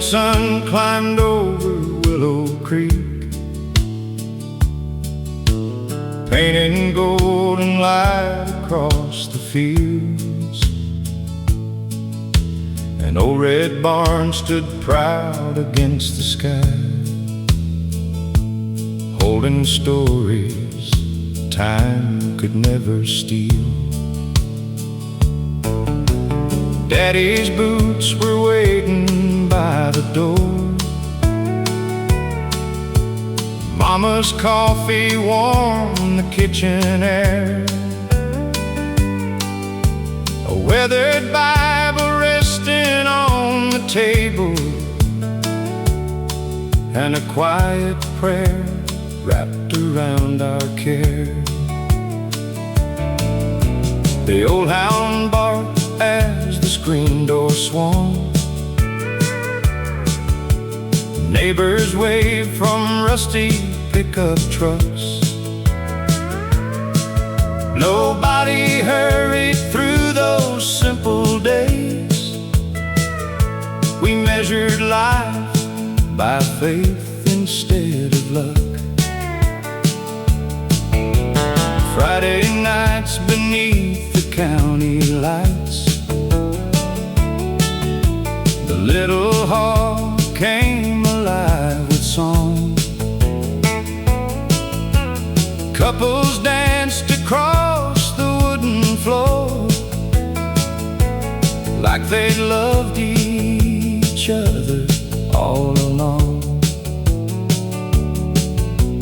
sun climbed over Willow Creek, painting golden light across the fields. An old red barn stood proud against the sky, holding stories time could never steal. Daddy's boots were waiting by the door, Mama's coffee warmed the kitchen air. A weathered Bible resting on the table, and a quiet prayer wrapped around our care. The old hound barked as the screen door swung, neighbors waved from rusty pickup trucks. Nobody hurried through those simple days. We measured life by faith instead of luck. Friday nights beneath the county lights, the little hall came alive with song. Couples danced across the wooden floor like they loved each other all along.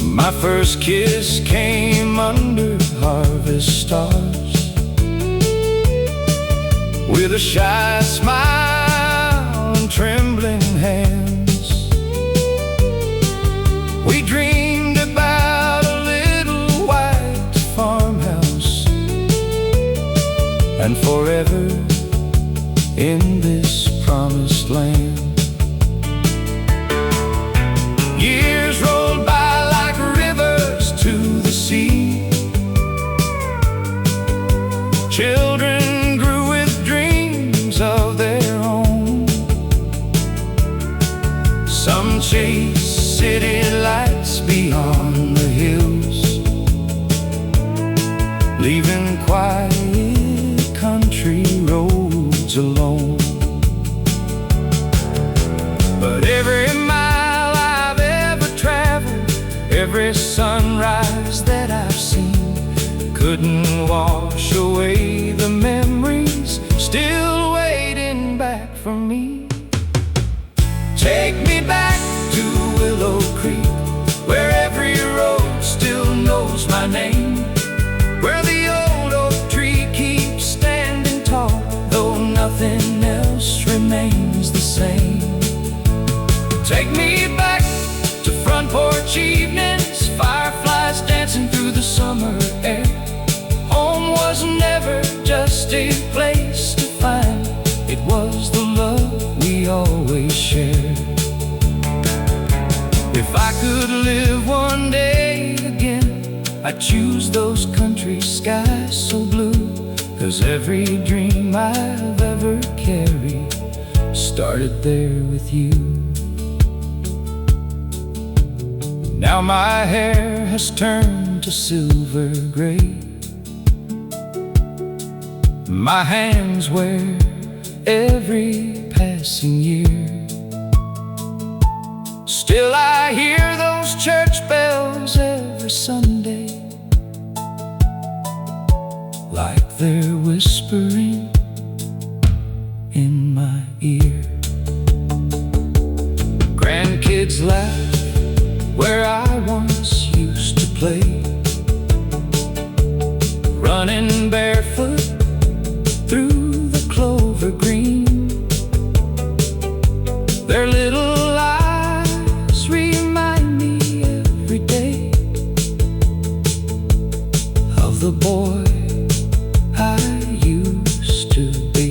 My first kiss came under harvest stars, with a shy smile and trembling hands. We dreamed about a little white farmhouse, and forever in this promised land. Years rolled by like rivers to the sea. Children grew with dreams of their own. Some chased city lights beyond the hills, leaving quiet country roads alone. But every mile I've ever traveled, every sunrise that I've seen, couldn't wash away the memories still waiting back for me. Take me back to Willow Creek, where every road still knows my name, where the old oak tree keeps standing tall, though nothing else remains the same. Take me back to front porch evenings, fireflies dancing through the summer air. Home was never just a place to find, it was the love we always shared. If I could live one day again, I'd choose those country skies so blue, 'cause every dream I've ever carried started there with you. Now my hair has turned to silver gray, my hands wear every passing year. Still I hear those church bells every Sunday, like they're whispering in my ear. Grandkids laugh where I once used to play, running barefoot through the clover green. Their little eyes remind me every day of the boy I used to be.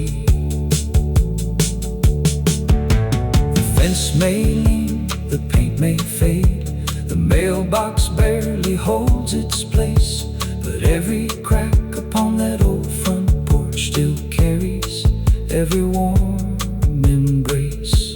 The fence may lean, the paint may fade, the mailbox barely holds its place, but every crack upon that old front porch still carries every warm embrace.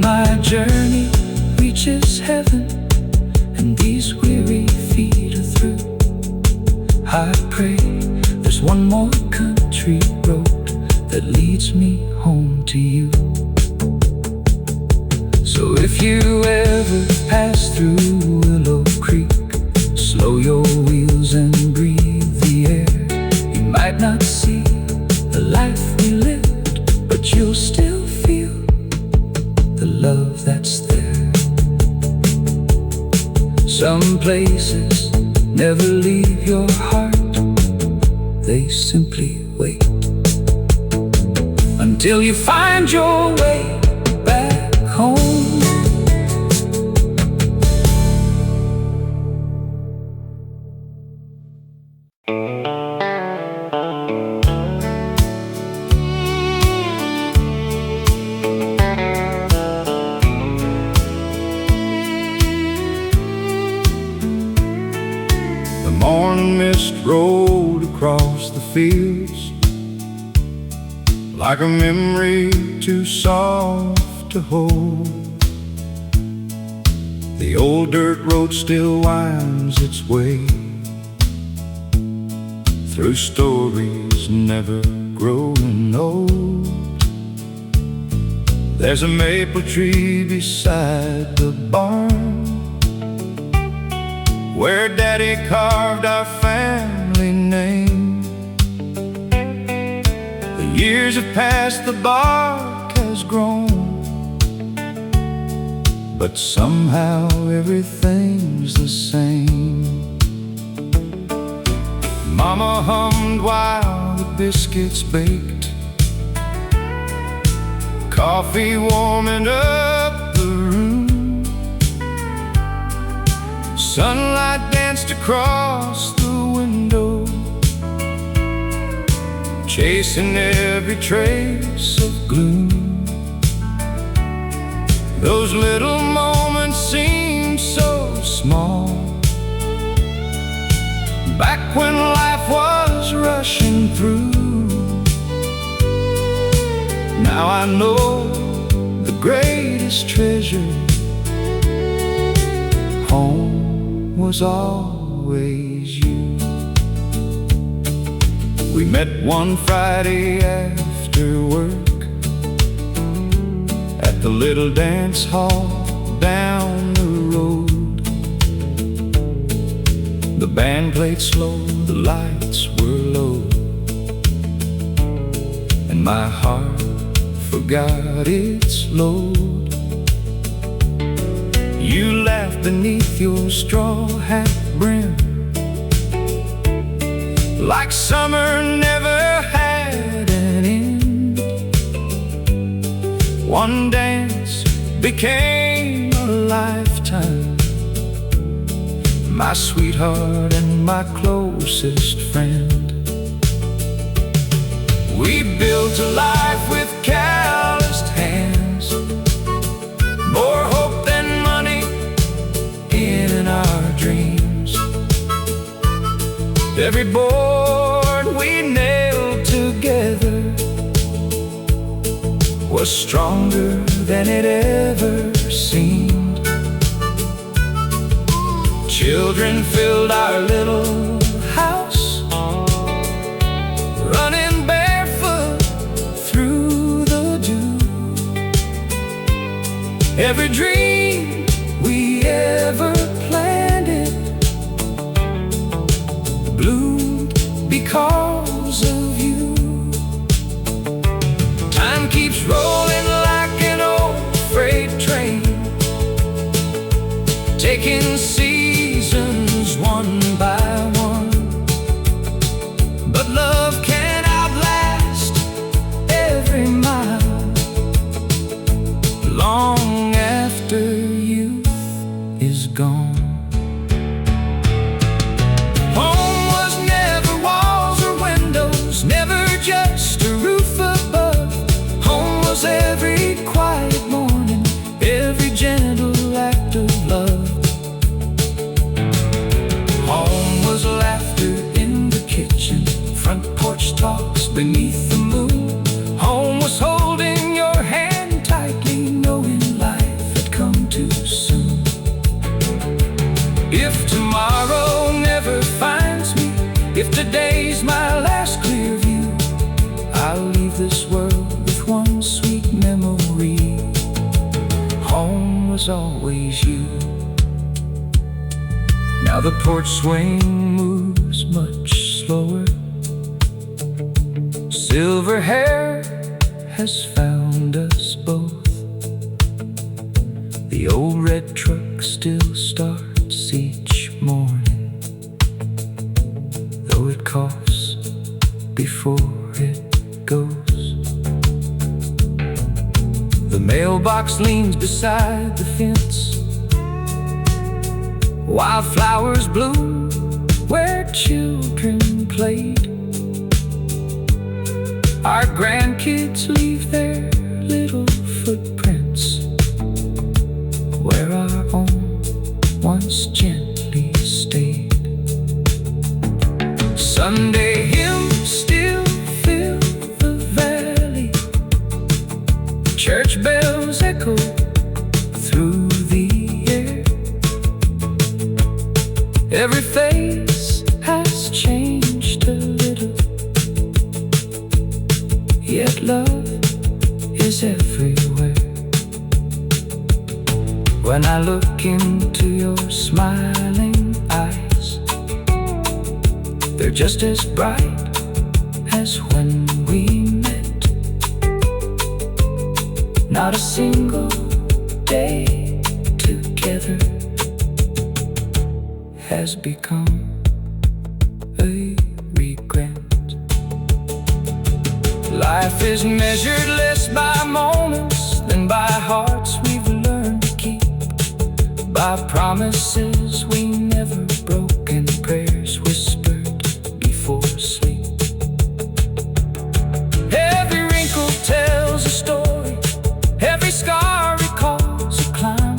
my journey reaches heaven and these weary feet are through, I pray there's one more country road that leads me home to you. So if you ever pass through Willow Creek, slow your wheels and breathe the air. You might not see the life we lived, but you'll still feel the love that's there. Some places never leave your heart, they simply wait until you find your way back home. The morning mist rolled across the fields like a memory too soft to hold. The old dirt road still winds its way through stories never growing old. There's a maple tree beside the barn where Daddy carved our family name. The years have passed, the bark has grown, but somehow everything's the same. Mama hummed while the biscuits baked, coffee warming up the room. Sunlight danced across the window, chasing every trace of gloom. Those little moments seem so small, back when life was rushing through. Now I know the greatest treasure, home, was always you. We met one Friday after work at the little dance hall down the road. The band played slow, the lights were low, and my heart forgot its load. You laughed beneath your straw hat brim, like summer never had an end. One dance became a lifetime, my sweetheart and my closest friend. We built a life with calloused hands, more hope than money in our dreams. Every board we nailed together was stronger than it ever seemed. Children filled our little house, running barefoot through the dew. Every dream we ever planted bloomed because of you. Time keeps rolling like an old freight train, taking seasons one by one. But love can outlast every mile, long after youth is gone. Home was never walls or windows, never just a roof above. Home was every quiet morning, every gentle act of love. Home was laughter in the kitchen, front porch talks beneath the moon. Home was holding your hand tightly, knowing was always you. Now the porch swing moves much slower. Silver hair has found us both. The old red truck still starts each morning, though it coughs before it goes. The mailbox leans beside the fence. Wildflowers bloom where children played. Our grandkids leave their little footprints where our own once gently stayed. Sunday hymns still fill the valley. Church bells echo through the air. Every face has changed a little, yet love is everywhere. When I look into your smiling eyes, they're just as bright as when we met. Not a single day together has become a regret. Life is measured less by moments than by hearts we've learned to keep, by promises we never broke and prayers whispered before sleep. Every wrinkle tells a story, every scar recalls a climb.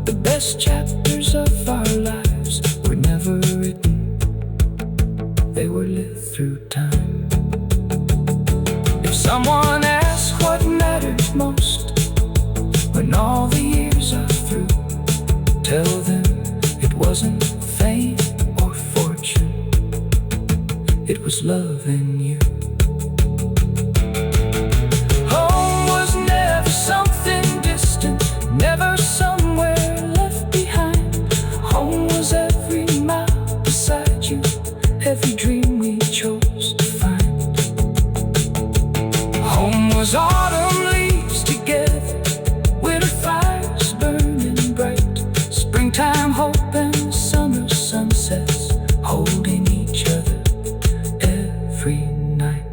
The best chapters of our lives were never written, they were lived through time. If someone asks what matters most when all the years are through, tell them it wasn't fame or fortune, it was love in you. Home was never something distant, never somewhere left behind. Home was every mile beside you, every dream we chose to find. Home was autumn leaves together, winter fires burning bright, springtime hope and summer sunsets holding each other every night.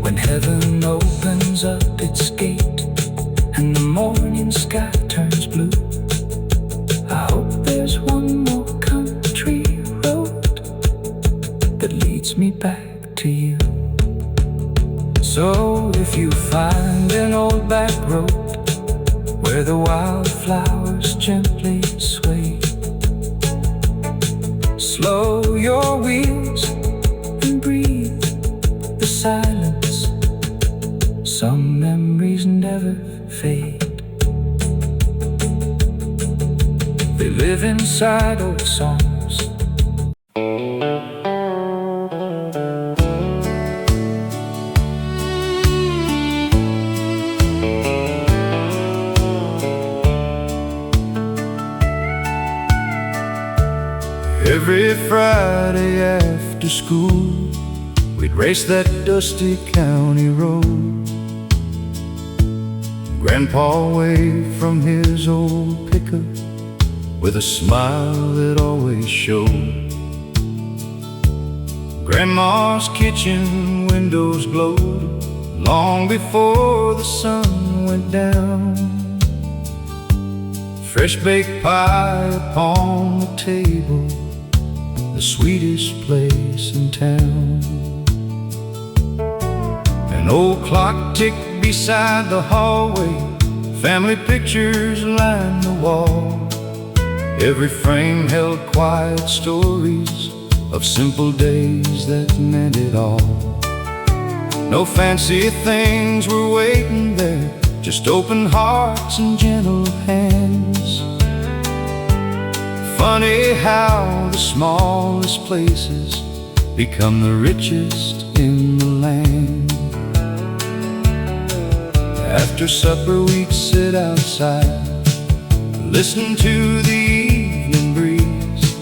When heaven opens up its gate and the morning sky turns blue, I hope there's one more country road that leads me back to you. So if you find an old back road where the wildflowers gently sway, slow your wheels and breathe the silence. Some memories never fade, they live inside old songs. Every Friday after school, we'd race that dusty county road. Grandpa waved from his old pickup with a smile that always showed. Grandma's kitchen windows glowed long before the sun went down. Fresh baked pie upon the table, the sweetest place in town. An old clock ticked beside the hallway, family pictures lined the wall. Every frame held quiet stories of simple days that meant it all. No fancy things were waiting there, just open hearts and gentle hands. Funny how the smallest places become the richest in the land. After supper we'd sit outside, listen to the evening breeze.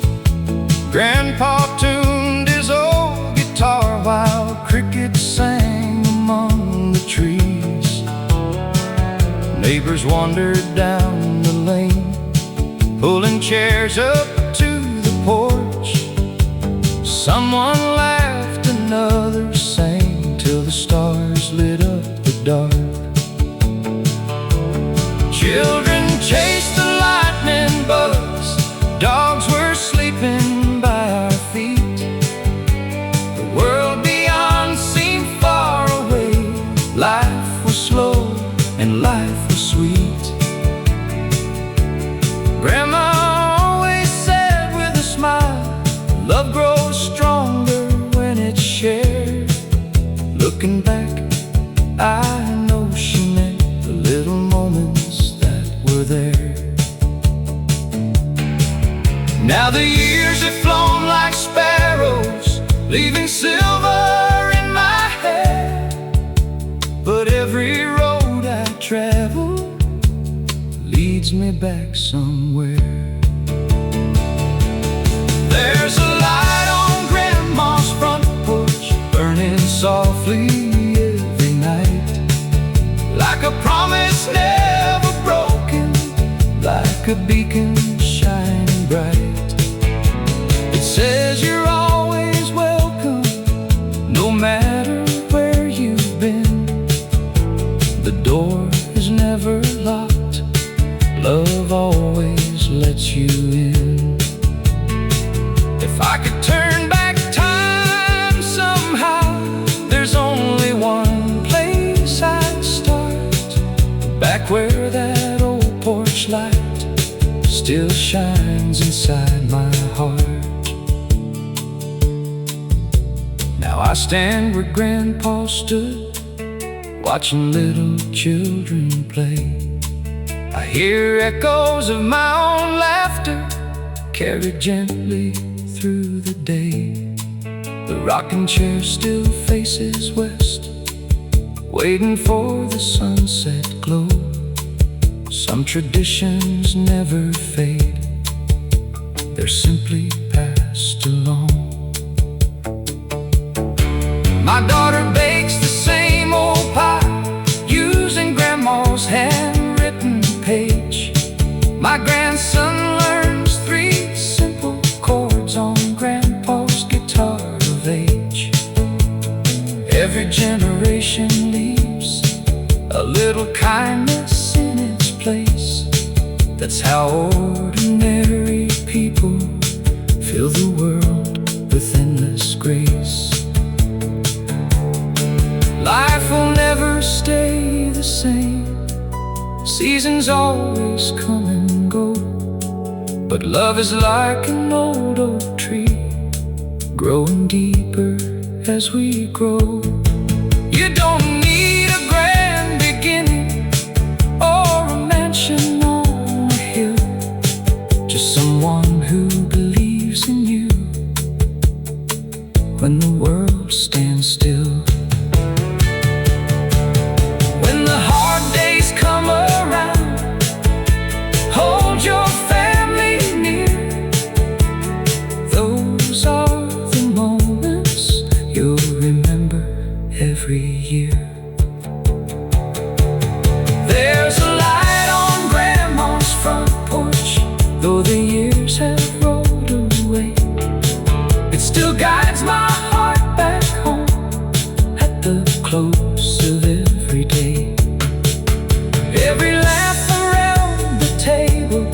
Grandpa tuned his old guitar while crickets sang among the trees. Neighbors wandered down the lane, pulling chairs up to the porch. Someone laughed, another sang, till the stars lit up the dark. Children chased the lightning bugs, dogs were sleeping by our feet. The world beyond seemed far away. Life was slow and life was sweet. Grandma always said with a smile, love grows stronger when it's shared. Looking back, I know she meant the little moments that were there. Now the years have flown like sparrows, leaving silver in my hair. But every road I travel leads me back somewhere. There's a light on Grandma's front porch, burning softly every night, like a promise never broken, like a beacon shining bright. It says you're always welcome, no matter where you've been. The door is never locked, love always lets you in. If I could turn back time somehow, there's only one place I'd start, back where that old porch light still shines inside my heart. Now I stand where Grandpa stood, watching little children play. I hear echoes of my own laughter, carried gently through the day. The rocking chair still faces west, waiting for the sunset glow. Some traditions never fade, they're simply passed along. My daughter bakes the same old pie, using Grandma's handwritten page. My grandson learns 3 simple chords on Grandpa's guitar of age. Every generation leaves a little kindness in its place. That's how ordinary people fill the world with endless grace. Life will never stay the same, seasons always come and go, but love is like an old oak tree, growing deeper as we grow. You don't need a grand beginning or a mansion on a hill, just someone who believes in you when the world stands still. When the hard days come around, hold your family near. Those are the moments you'll remember every year. There's a light on Grandma's front porch, though the years have rolled away. It still guides my heart back home at the close of every day. Every laugh around the table,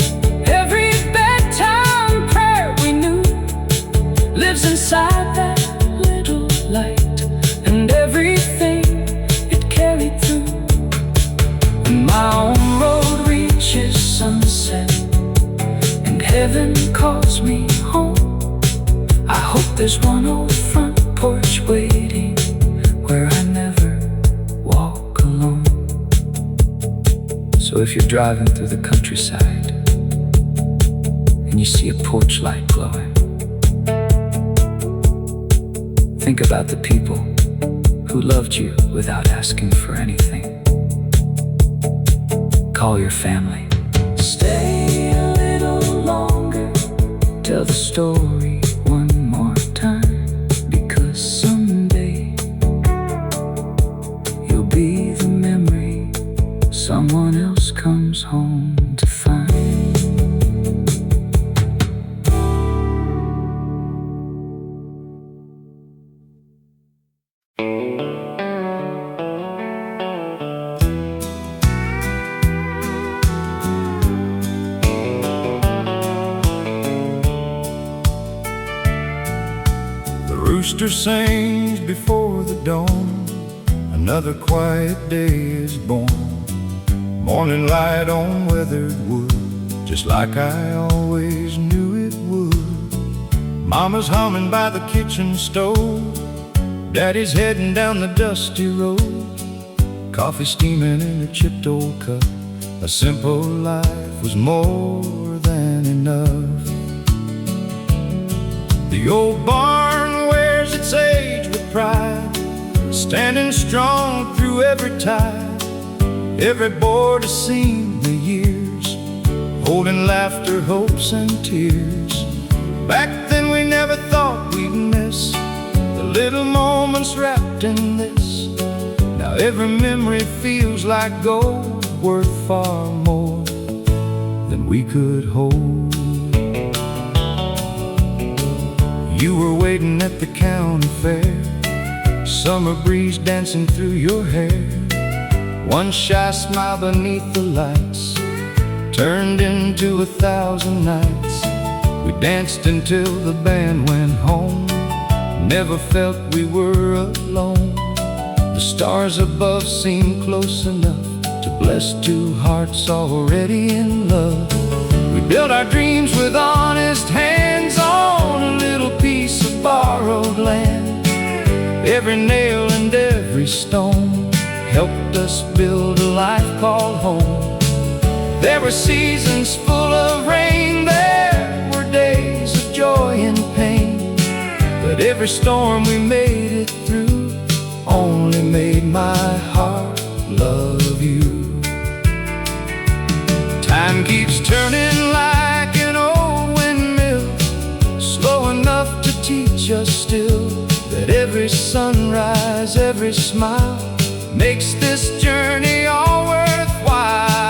every bedtime prayer we knew, lives inside that little light, and everything it carried through. When my own road reaches sunset and heaven calls me home, I hope there's one old front porch waiting where I never walk alone. So if you're driving through the countryside and you see a porch light glowing, think about the people who loved you without asking for anything. call your family. Stay a little longer, tell the story one more time, because someday you'll be the memory someone else comes home to find. The rooster sings before the dawn, another quiet day is born. Morning light on weathered wood, just like I always knew it would. Mama's humming by the kitchen stove, Daddy's heading down the dusty road. Coffee steaming in a chipped old cup, a simple life was more than enough. The old barn wears its age with pride, standing strong through every tide. Every board has seen the years, holding laughter, hopes, and tears. Back then we never thought we'd miss the little moments wrapped in this. Now every memory feels like gold, worth far more than we could hold. You were waiting at the county fair, summer breeze dancing through your hair. One shy smile beneath the lights turned into 1,000 nights. We danced until the band went home, never felt we were alone. The stars above seemed close enough to bless two hearts already in love. We built our dreams with honest hands on a little piece of borrowed land. Every nail and every stone helped us build a life called home. There were seasons full of rain, there were days of joy and pain, but every storm we made it through only made my heart love you. Time keeps turning like an old windmill, slow enough to teach us still that every sunrise, every smile makes this journey all worthwhile.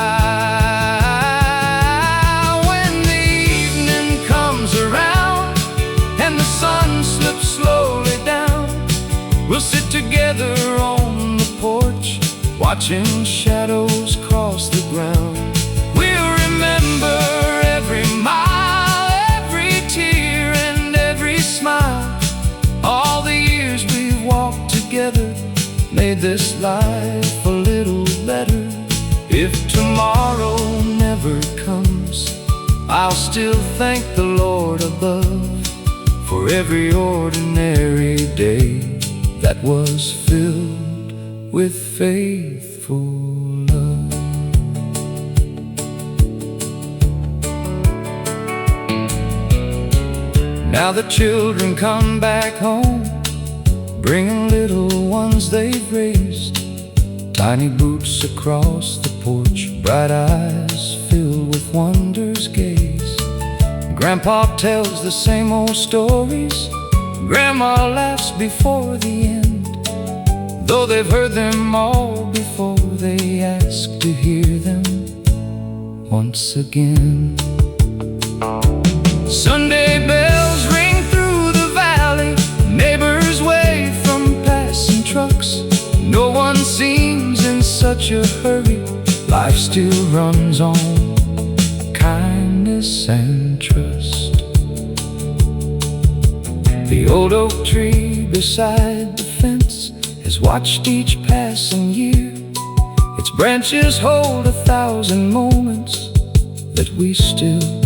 When the evening comes around and the sun slips slowly down, we'll sit together on the porch, watching shadows cross the ground. We'll remember every mile, every tear, and every smile. All the years we've walked together made this life a little better. If tomorrow never comes, I'll still thank the Lord above for every ordinary day that was filled with faithful love. Now the children come back home, bringing little ones they've raised. Tiny boots across the porch, bright eyes filled with wonder's gaze. Grandpa tells the same old stories, Grandma laughs before the end, though they've heard them all before, they ask to hear them once again. Sunday bells ring through the valley, neighbors wave from passing trucks. No one seems in such a hurry, life still runs on kindness and trust. The old oak tree beside the fence has watched each passing year. Its branches hold 1,000 moments that we still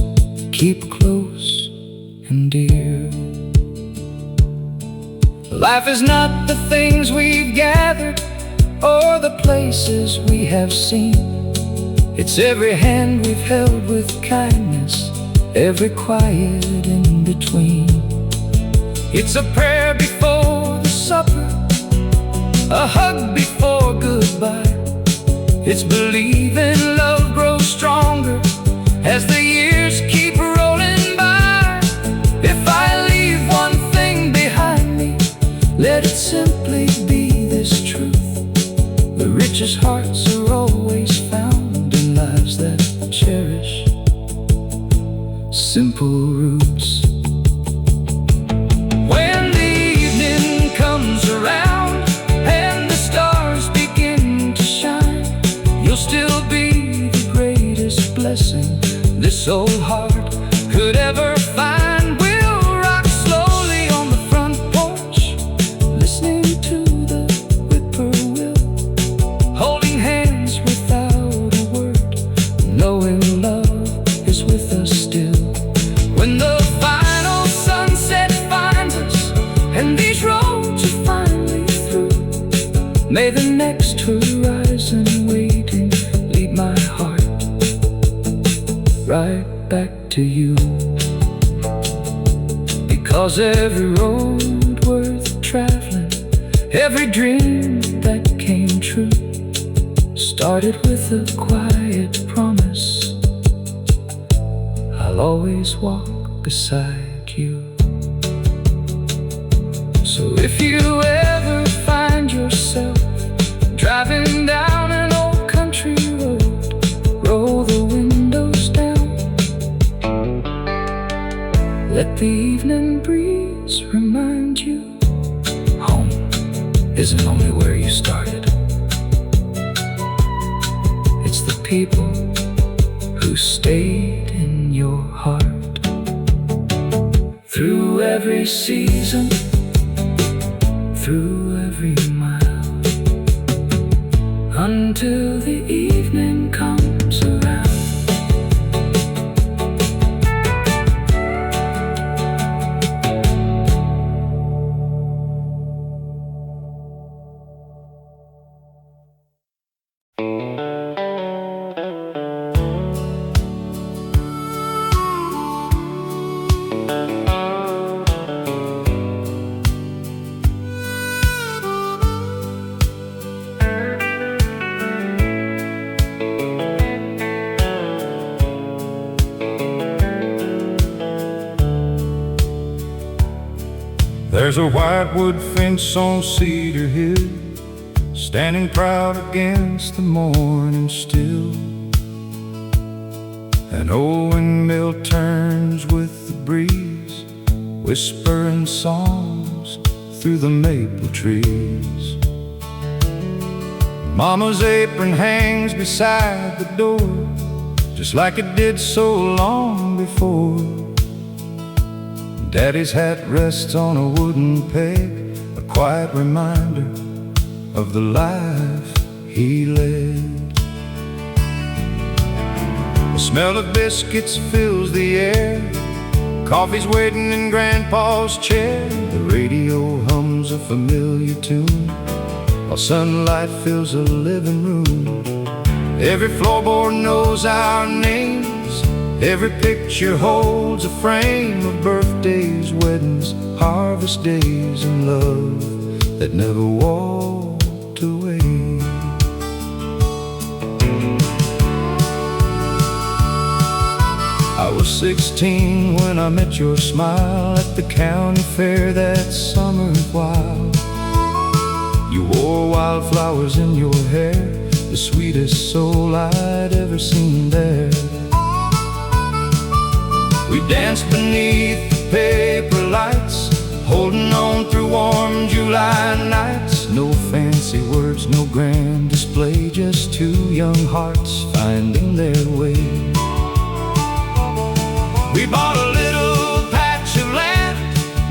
keep close and dear. Life is not the things we've gathered or the places we have seen. It's every hand we've held with kindness, every quiet in between. It's a prayer before the supper, a hug before goodbye. It's believing love grows richest hearts are always found in lives that cherish simple roots. When the evening comes around and the stars begin to shine, you'll still be the greatest blessing this old heart could ever find. We'll rock slowly on the front porch, listening to the whippoorwill, holding hands without a word, knowing love is with us still. When the final sunset finds us and these roads are finally through, may the next horizon waiting lead my heart right back to you. Because every road worth traveling, every dream that came true, started with a quiet promise: I'll always walk beside you. So if you ever find yourself driving down an old country road, roll the windows down, let the evening breeze remind you home isn't only where you started, it's the people who stayed in your heart. Through every season, through every mile, until the evening comes around. There's a whitewood fence on Cedar Hill, standing proud against the morning still. An old windmill turns with the breeze, whispering songs through the maple trees. Mama's apron hangs beside the door, just like it did so long before. Daddy's hat rests on a wooden peg, a quiet reminder of the life he led. The smell of biscuits fills the air, coffee's waiting in Grandpa's chair. The radio hums a familiar tune, while sunlight fills a living room. Every floorboard knows our names, every picture holds a frame of birthdays, weddings, harvest days, and love that never walked away. I was 16 when I met your smile at the county fair that summer while. You wore wildflowers in your hair, the sweetest soul I'd ever seen there. We danced beneath the paper lights, holding on through warm July nights. No fancy words, no grand display, just two young hearts finding their way. We bought a little patch of land,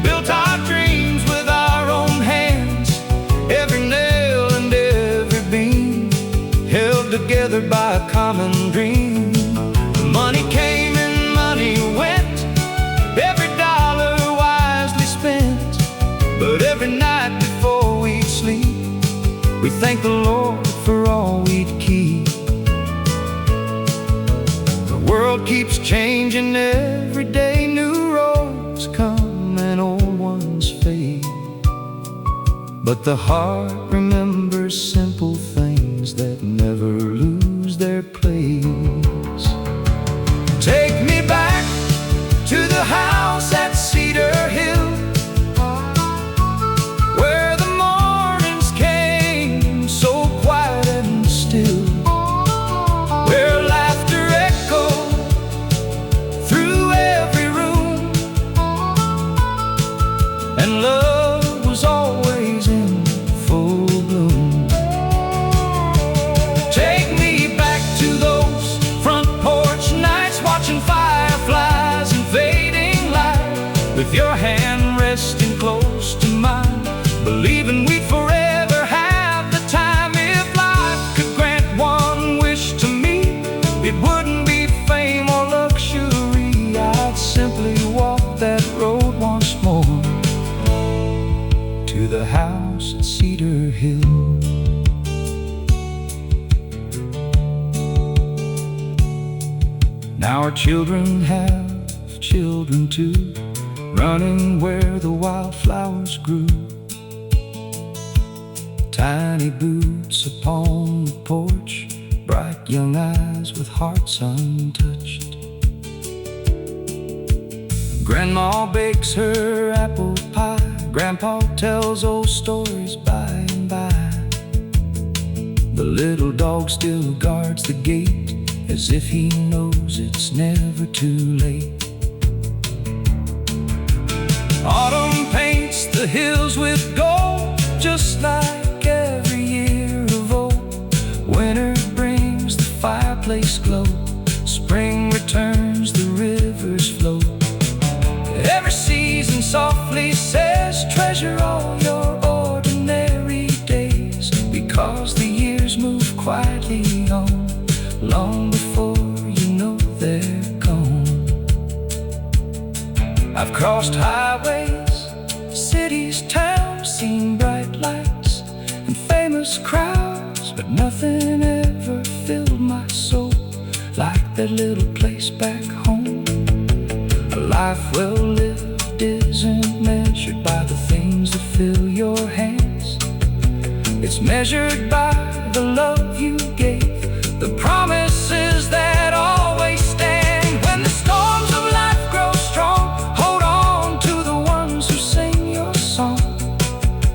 built our dreams with our own hands. Every nail and every beam held together by a common dream. Money came and money went, every dollar wisely spent. But every night before we'd sleep, we thank the Lord for all we'd keep. The world keeps changing every day, new roads come and old ones fade. But the heart remembers simple things that never lose their place. Take me back to the house at Cedar Hill, where the mornings came so quiet and It wouldn't be fame or luxury, I'd simply walk that road once more to the house at Cedar Hill. Now our children have children too, running where the wildflowers grew. Tiny boots upon the porch, bright young eyes with hearts untouched. Grandma bakes her apple pie, Grandpa tells old stories by and by. The little dog still guards the gate, as if he knows it's never too late. Autumn paints the hills with gold, just like every year of old. Winter brings the fireplace glow, spring returns, the rivers flow. Every season softly says, treasure all your ordinary days, because the years move quietly on, long before you know they're gone. I've crossed highways, cities, towns, seen bright lights and famous crowds, but nothing ever filled my soul like that little place back home. A life well lived isn't measured by the things that fill your hands. It's measured by the love you gave, the promises that always stand. When the storms of life grow strong, hold on to the ones who sing your song,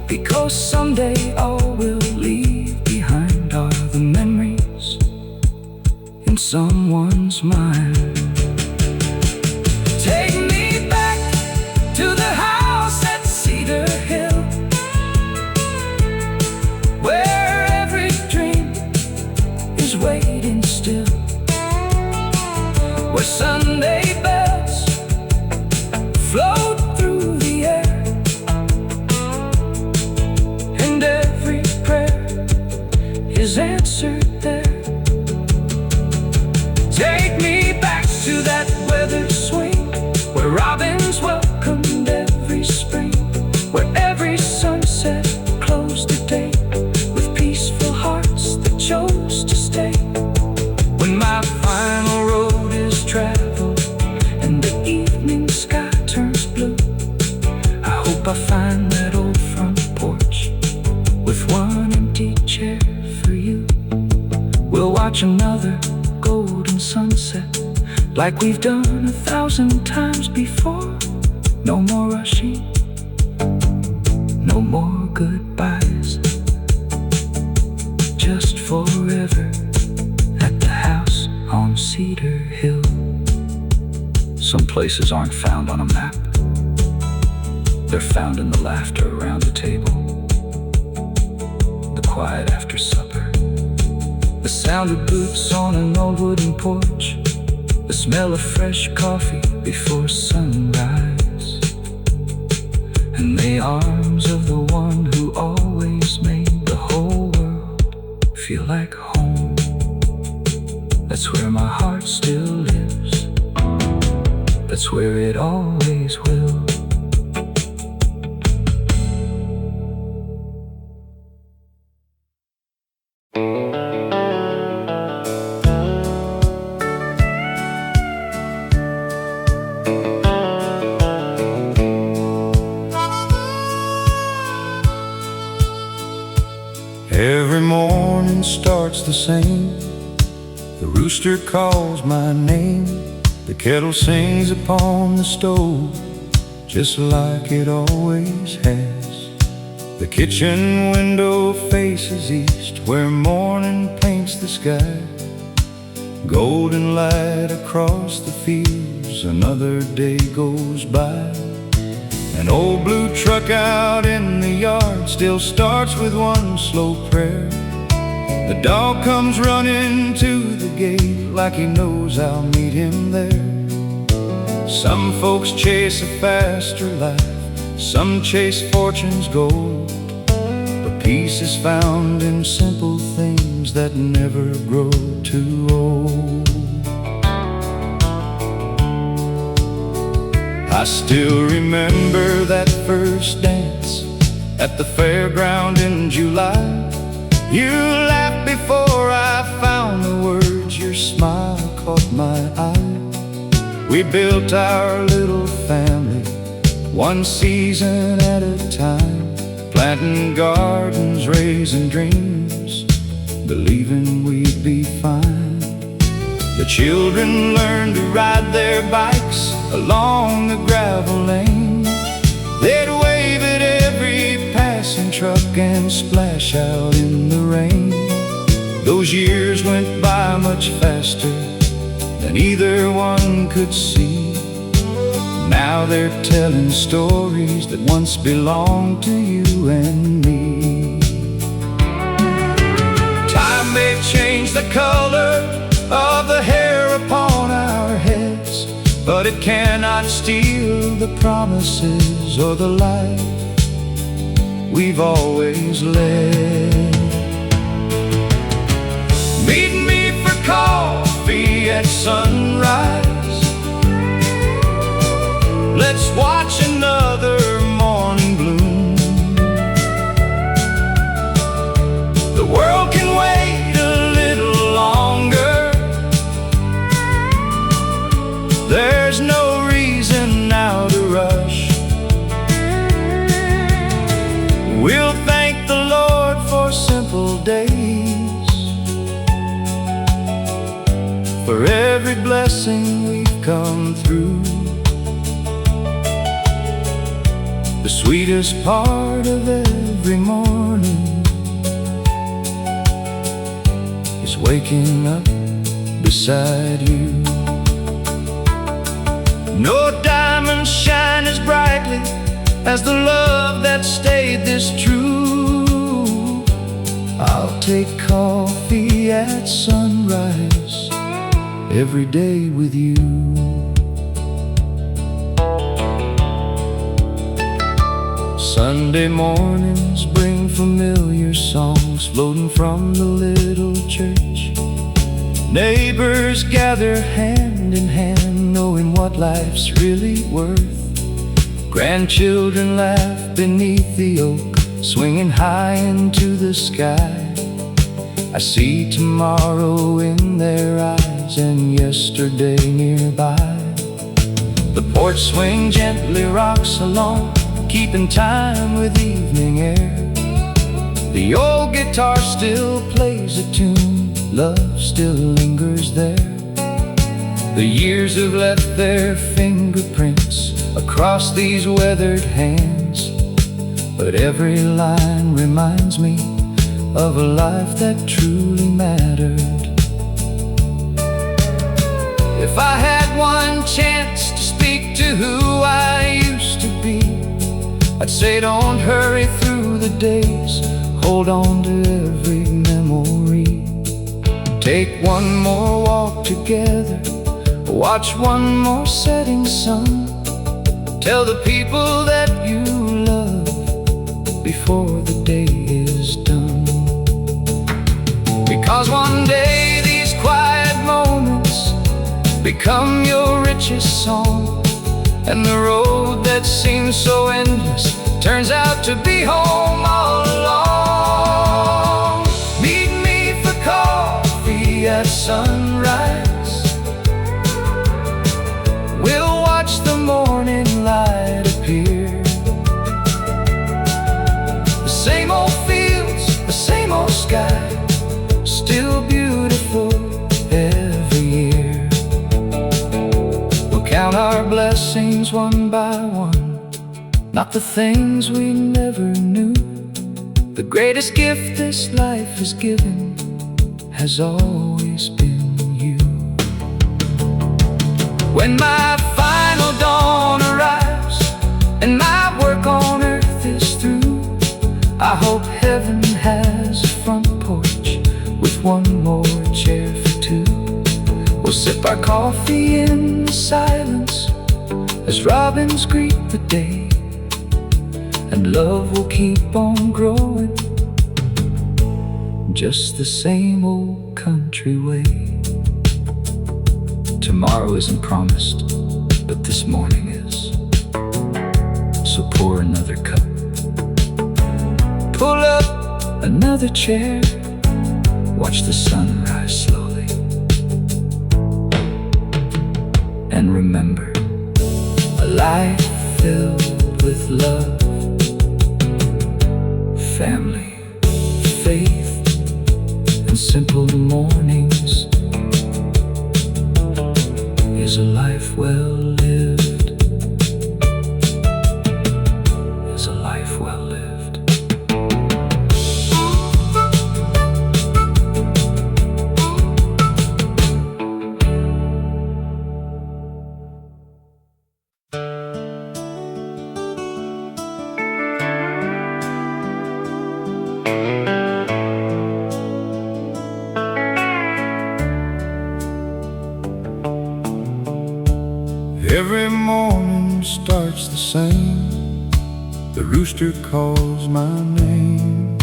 because someday all we'll leave behind are the memories in someone's mind. Take me back to the house at Cedar Hill, where every dream is waiting still, where Sunday bells float through the air, and every prayer is answered there. Take me back to that weathered swing, where robins welcomed every spring, where every sunset closed the day with peaceful hearts that chose to stay. When my final road is traveled and the evening sky turns blue, I hope I find that old front porch with one empty chair for you. We'll watch another golden sunset like we've done 1,000 times before. No more rushing, no more goodbyes, just forever at the house on Cedar Hill. Some places aren't found on a map, they're found in the laughter around the table, the quiet after supper, the sound of boots on an old wooden porch, the smell of fresh coffee before sunrise, and the arms of the one who always made the whole world feel like home. That's where my heart still lives, that's where it always will. Every morning starts the same. The rooster calls my name. The kettle sings upon the stove, just like it always has. The kitchen window faces east, where morning paints the sky. Golden light across the fields, another day goes by. An old blue truck out in the yard still starts with one slow prayer. The dog comes running to the gate like he knows I'll meet him there. Some folks chase a faster life, some chase fortune's gold, but peace is found in simple things that never grow too old. I still remember that first dance at the fairground in July. You laughed before I found the words, your smile caught my eye. We built our little family, one season at a time, planting gardens, raising dreams, believing we'd be fine. The children learned to ride their bikes along the gravel lane. They'd wave at every passing truck and splash out in the rain. Those years went by much faster than either one could see. Now they're telling stories that once belonged to you and me. Time may change the color of the hair upon our heads, but it cannot steal the promises or the life we've always led. Meet me for coffee at sunrise. Let's watch another morning bloom. The world can wait a little longer. There's no reason now to rush. We'll thank the Lord for simple days, for every blessing we've come through. The sweetest part of every morning is waking up beside you. No diamonds shine as brightly as the love that stayed this true. I'll take coffee at sunrise every day with you. Sunday mornings bring familiar songs floating from the little church. Neighbors gather hand in hand, knowing what life's really worth. Grandchildren laugh beneath the oak, swinging high into the sky. I see tomorrow in their eyes and yesterday nearby. The porch swing gently rocks along, keeping time with evening air. The old guitar still plays a tune, love still lingers there. The years have left their fingerprints across these weathered hands, but every line reminds me of a life that truly mattered. If I had one chance to speak to who I used to be, I'd say don't hurry through the days, hold on to every memory. Take one more walk together, watch one more setting sun. Tell the people that you love before the day is done. Because one day these quiet moments become your richest song, and the road that seems so endless turns out to be home all along. Meet me for coffee at sunrise. We'll watch the morning light appear. The same old fields, the same old sky, still beautiful every year. We'll count our blessings one by one, not the things we never knew. The greatest gift this life has given has always been you. When my final dawn arrives and my work on earth is through, I hope heaven has a front porch with one more chair for two. We'll sip our coffee in silence as robins greet the day, and love will keep on growing just the same old country way. Tomorrow isn't promised, but this morning is. So pour another cup, pull up another chair, watch the sun rise slowly, and remember, a life filled with love, family, faith, and simple mornings is a life well lived, is a life well lived. Every morning starts the same. The rooster calls my name.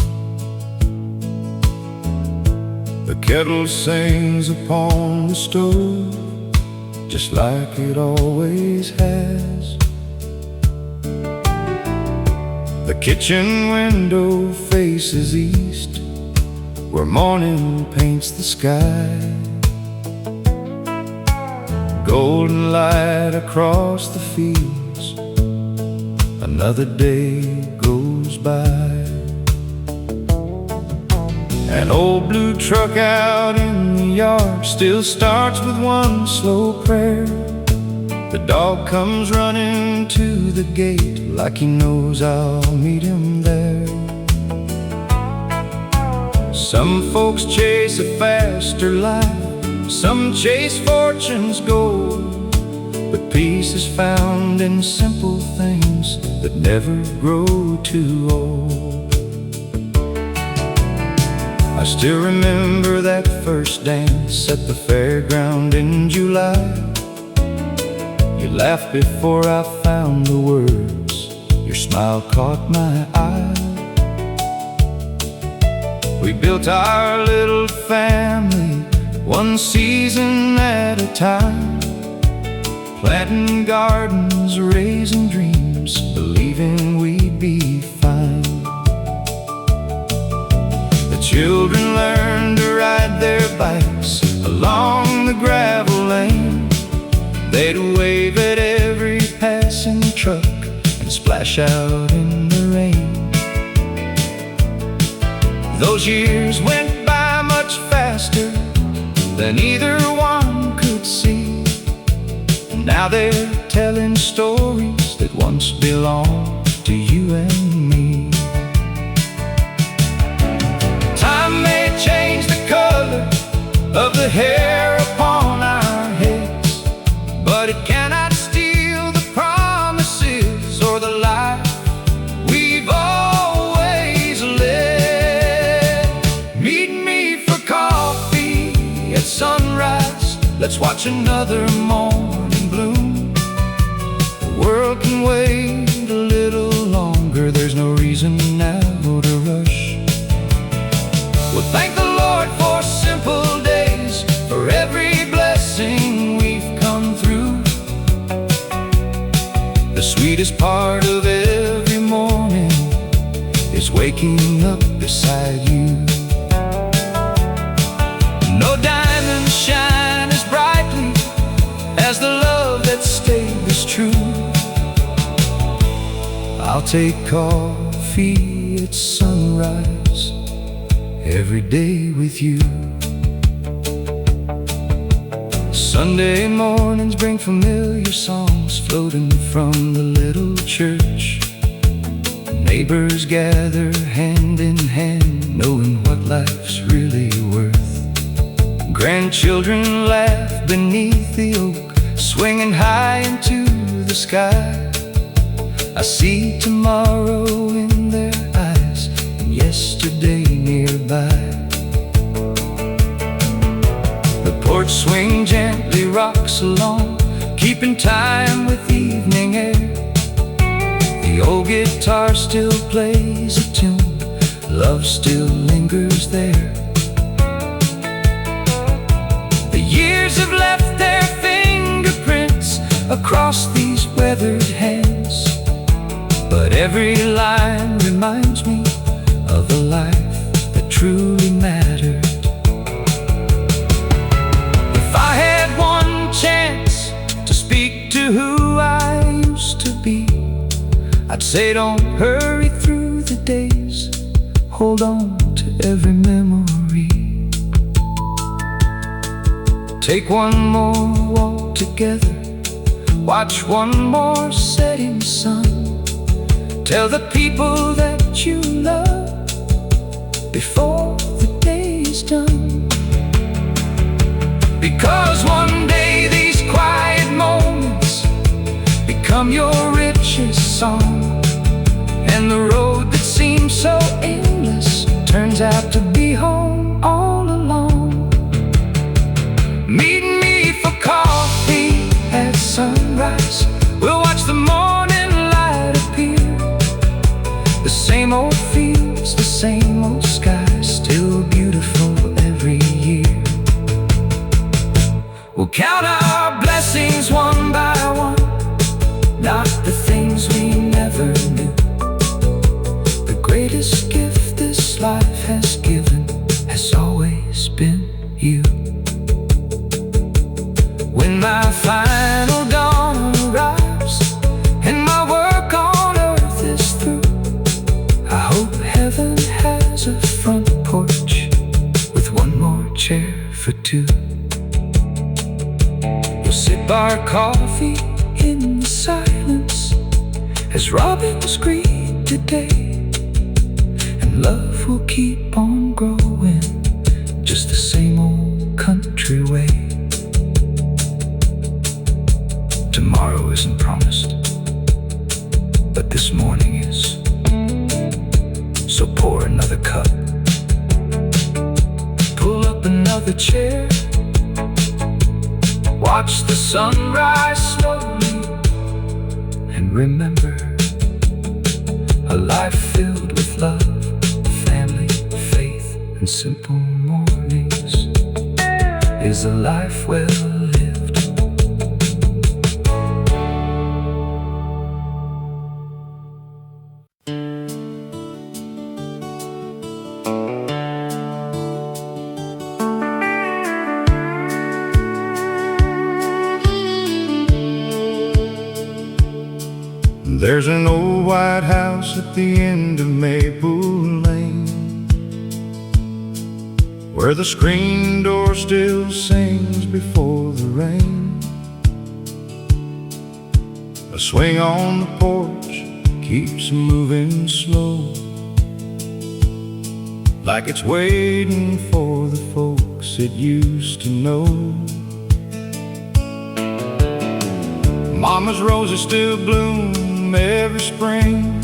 The kettle sings upon the stove, just like it always has. The kitchen window faces east, where morning paints the sky. Golden light across the fields, another day goes by. An old blue truck out in the yard still starts with one slow prayer. The dog comes running to the gate like he knows I'll meet him there. Some folks chase a faster life, some chase fortune's gold, but peace is found in simple things that never grow too old. I still remember that first dance at the fairground in July. You laughed before I found the words, your smile caught my eye. We built our little family, one season at a time, planting gardens, raising dreams, believing we'd be fine. The children learned to ride their bikes along the gravel lane. They'd wave at every passing truck and splash out in the rain. Those years went by much faster than either one could see. Now they're telling stories that once belonged to you and me. Time may change the color of the hair upon our heads, but it cannot steal the promises or the life we've always led. Meet me for coffee at sunrise, let's watch another morning bloom. The world can wait a little longer, there's no reason now to rush. We'll thank the Lord for simple days, for every blessing we've come through. The sweetest part of every morning is waking up beside you. No diamonds shine as brightly as the love that stays true. I'll take coffee at sunrise every day with you. Sunday mornings bring familiar songs floating from the little church. Neighbors gather hand in hand, knowing what life's really worth. Grandchildren laugh beneath the oak, swinging high into the sky. I see tomorrow in their eyes and yesterday nearby. The porch swing gently rocks along, keeping time with evening air. The old guitar still plays a tune, love still lingers there. The years have left their fingerprints across these weathered hands. Every line reminds me of a life that truly mattered. If I had one chance to speak to who I used to be, I'd say don't hurry through the days, hold on to every memory. Take one more walk together, watch one more setting sun. Tell the people that you love before the day's done. Because one day these quiet moments become your richest song, and the road that seems so endless turns out to be home all along. Meet me for coffee at sunrise, we'll watch the morning light appear. The same old fields, the same old sky, still beautiful every year. We'll count our blessings one by one, not the things we never knew. The greatest gift this life has given has always been you. When my final dawn arrives and my work on earth is through, I hope heaven has a front porch with one more chair for two. We'll sip our coffee in the silence as robins greet the day, and love will keep on growing just the same old country way. Tomorrow isn't promised, but this morning is. So pour another cup, pull up another chair, watch the sunrise slowly, and remember, a life filled with love, family, faith, and simple mornings is a life well lived. There's an old white house at the end of Maple Lane, where the screen door still sings before the rain. A swing on the porch keeps moving slow, like it's waiting for the folks it used to know. Mama's roses still bloom every spring,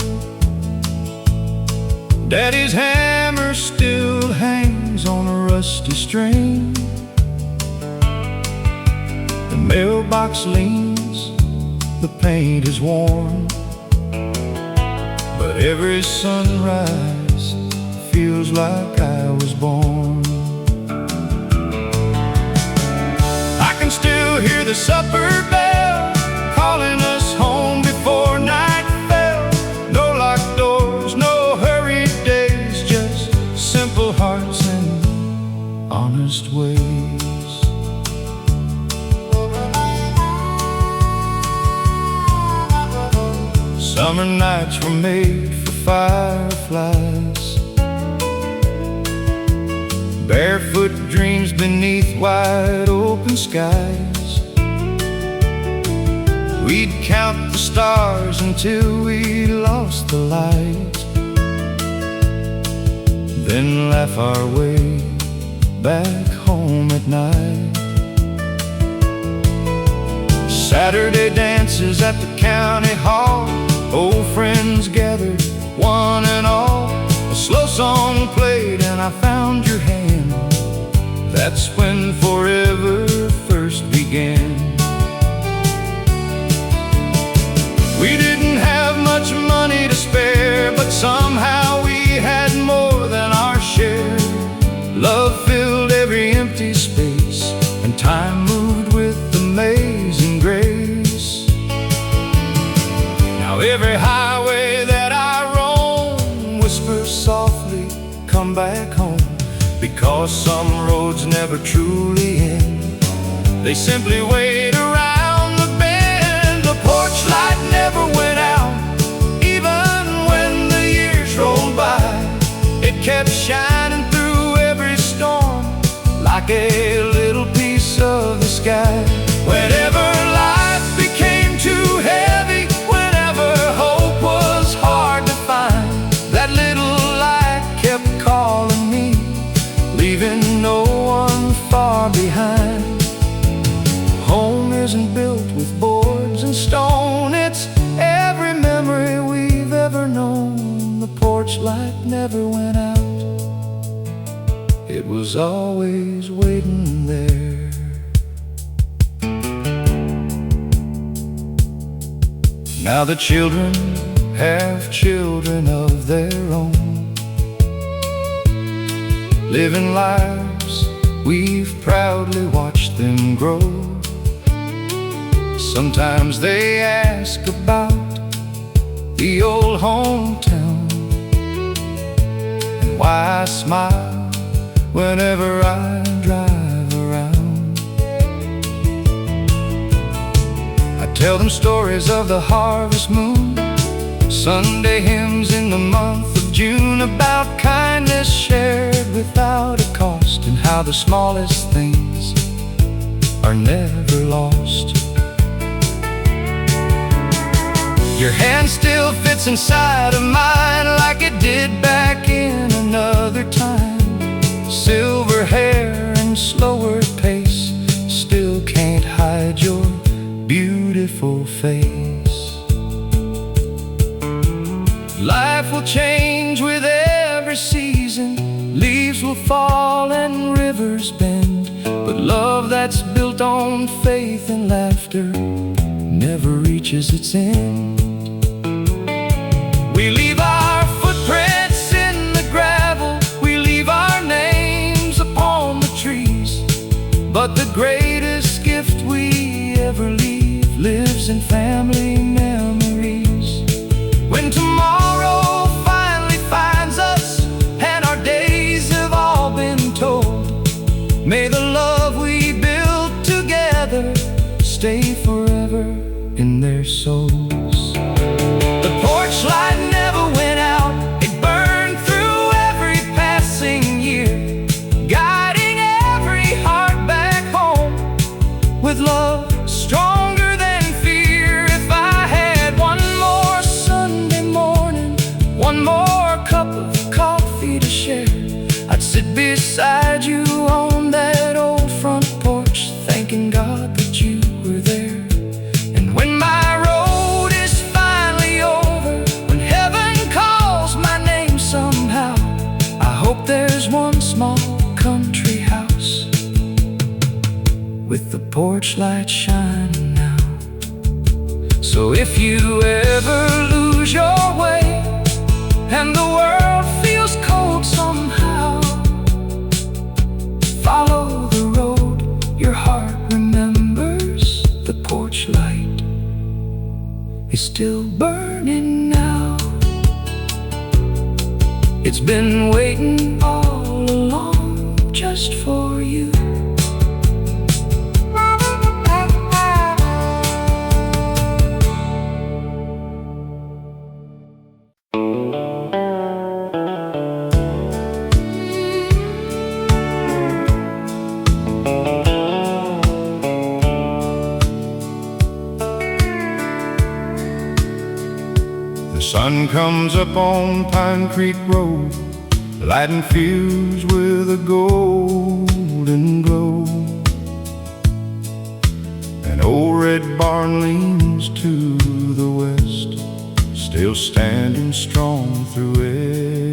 Daddy's hammer still hangs on a rusty string. The mailbox leans, the paint is worn, but every sunrise feels like I was born. I can still hear the supper bell calling us home before night fell. No locked doors, no hurried days, just simple hearts and honest ways. Summer nights were made for fireflies, barefoot dreams beneath wide open skies. We'd count the stars until we lost the light, then laugh our way back home at night. Saturday dances at the county hall, old friends gathered, one and all. A slow song played and I found your hand. That's when forever first began. We didn't have much money to spare, but somehow we had more than our share. Love filled every empty space, and time moved with amazing grace. Now every highway that back home, because some roads never truly end. They simply wait around the bend. The porch light never went out, even when the years rolled by. It kept shining through every storm, like a little piece of the sky. Whenever life became too heavy, whenever hope was hard to find, that little light kept calling me, leaving no one far behind. Home isn't built with boards and stone, it's every memory we've ever known. The porch light never went out, it was always waiting there. Now the children have children of their own, living lives we've proudly watched them grow. Sometimes they ask about the old hometown, and why I smile whenever I drive around. I tell them stories of the harvest moon, Sunday hymns in the month of June, about kindness shared without a cost, and how the smallest things are never lost. Your hand still fits inside of mine, like it did back in another time. Silver hair and slower pace still can't hide your beautiful face. Life will change with every season, leaves will fall and rivers bend, but love that's built on faith and laughter never reaches its end. We leave our footprints in the gravel, we leave our names upon the trees, but the greatest gift we ever leave lives in family memories. When tomorrow finally finds us and our days have all been told, may the love we built together stay forever in their souls. The porch light never went out, it burned through every passing year, guiding every heart back home with love stronger than fear. If I had one more Sunday morning, one more cup of coffee to share, I'd sit beside you on that old front porch, thanking God that you were there. And when my road is finally over, when heaven calls my name somehow, I hope there's one small country house with the porch light shining now. So if you ever lose your way and the world feels cold somehow, follow the road your heart remembers. The porch light is still burning now. It's been waiting all along just for you. The sun comes up on Pine Creek Road, lighting fields with a golden glow. An old red barn leans to the west, still standing strong through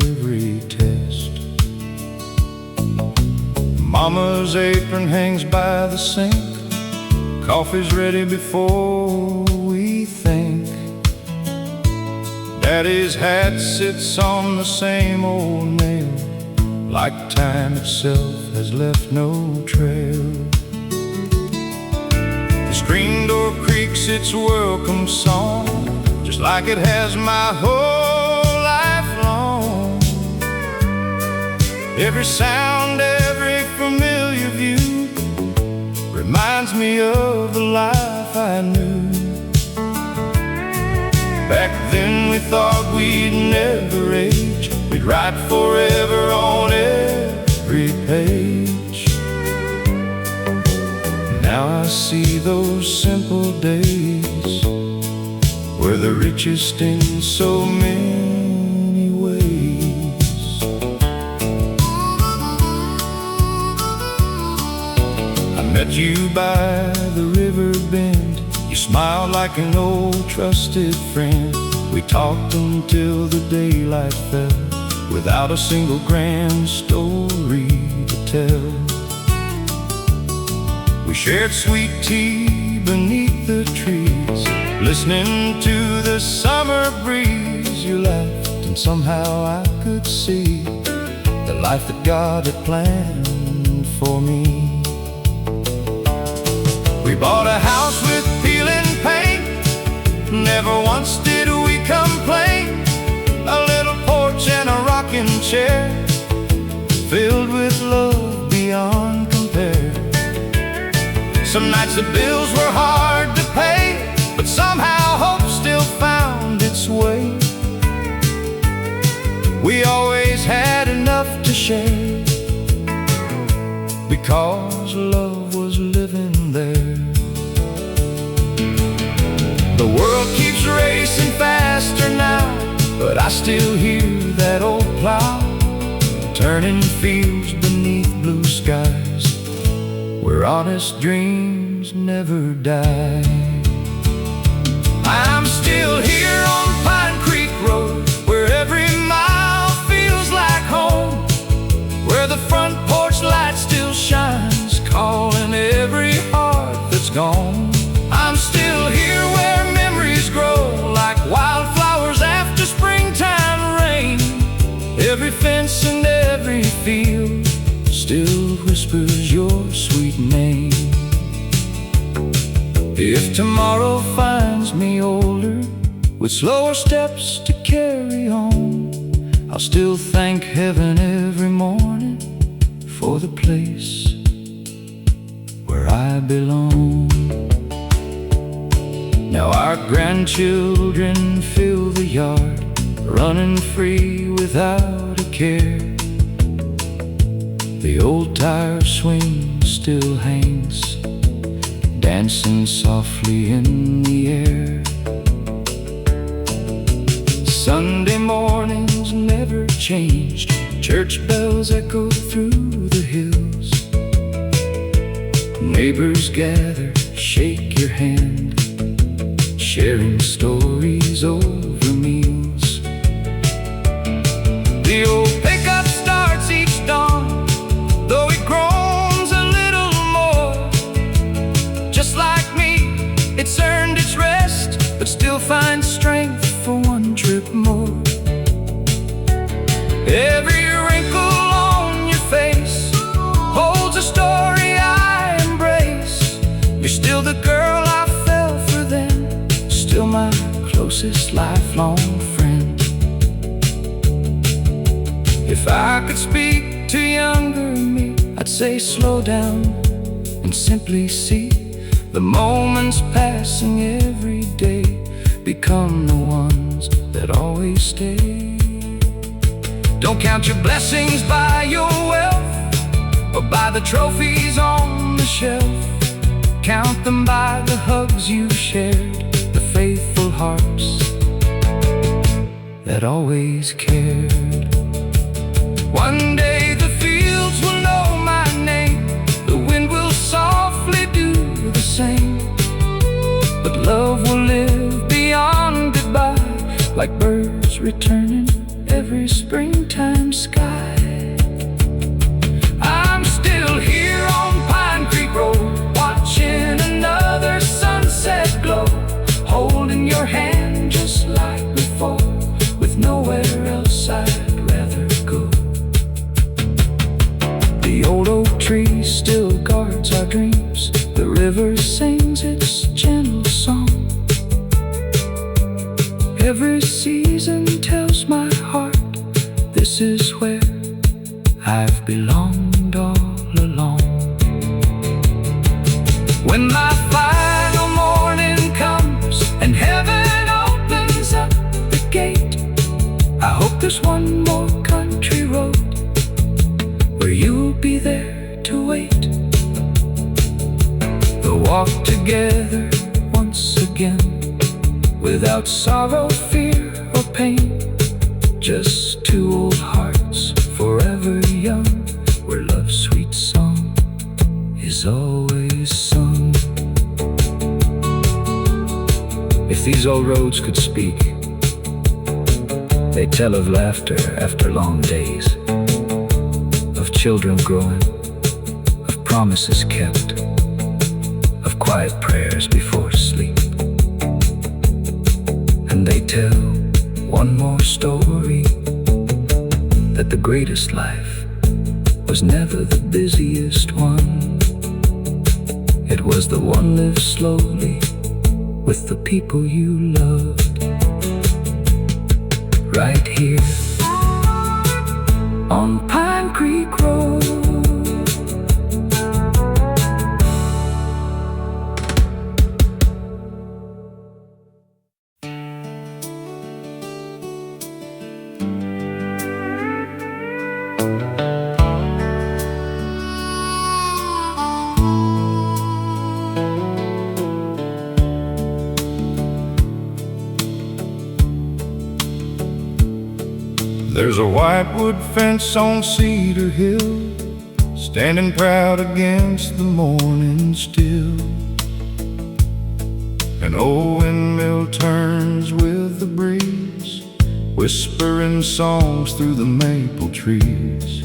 every test. Mama's apron hangs by the sink, coffee's ready before we think. Daddy's hat sits on the same old nail, like time itself has left no trail. The screen door creaks its welcome song, just like it has my whole life long. Every sound, every familiar view reminds me of the life I knew. Back then we thought we'd never age, we'd write forever on every page. Now I see those simple days were the richest in so many ways. I met you by the river bend. You smiled like an old trusted friend. We talked until the daylight fell, without a single grand story to tell. We shared sweet tea beneath the trees, listening to the summer breeze. You laughed and somehow I could see the life that God had planned for me. We bought a house with peeling paint, never once did we complain. A little porch and a rocking chair, filled with love beyond compare. Some nights the bills were hard to pay, but somehow hope still found its way. We always had enough to share, because love was living there. The world keeps racing faster now, but I still hear that old plow turning fields beneath blue skies, where honest dreams never die. I'm still here on Pine Creek Road, where every mile feels like home, where the front porch light still shines, calling every heart that's gone. I'm still here where memories grow like wildflowers after springtime rain. Every fence and every field still whispers your sweet name. If tomorrow finds me older, with slower steps to carry on, I'll still thank heaven every morning for the place where I belong. Now our grandchildren fill the yard, running free without a care. The old tire swing still hangs, dancing softly in the air. Sunday mornings never changed, church bells echo through the hills. Neighbors gather, shake your hand, sharing stories over meals. The old pickup starts each dawn, though it groans a little more. Just like me, it's earned its rest, but still finds strength for one trip more. Every wrinkle on your face holds a story I embrace. You're still the girl I fell for then, still my closest lifelong friend. If I could speak to younger me, I'd say slow down and simply see the moments passing every day become the ones that always stay. Don't count your blessings by your wealth or by the trophies on the shelf. Count them by the hugs you've shared, the faithful hearts that always cared. One day the fields will know my name, the wind will softly do the same, but love will live beyond goodbye, like birds returning every springtime sky. I'm still here on Pine Creek Road, watching another sunset glow, holding your hand just like before, with nowhere else I'd rather go. The old oak tree still guards our dreams, the river sings its gentle song. Every season tells my heart this is where I my final morning comes and heaven opens up the gate, I hope there's one more country road where you'll be there to wait. We'll walk together once again, without sorrow, fear, or pain. Just two old hearts, forever young, where love's sweet song is always sung. If these old roads could speak, they tell of laughter after long days, of children growing, of promises kept, of quiet prayers before sleep. And they tell one more story, that the greatest life was never the busiest one. It was the one lived slowly with the people you loved. Right here on Pine Creek Road. There's a whitewood fence on Cedar Hill, standing proud against the morning still. An old windmill turns with the breeze, whispering songs through the maple trees.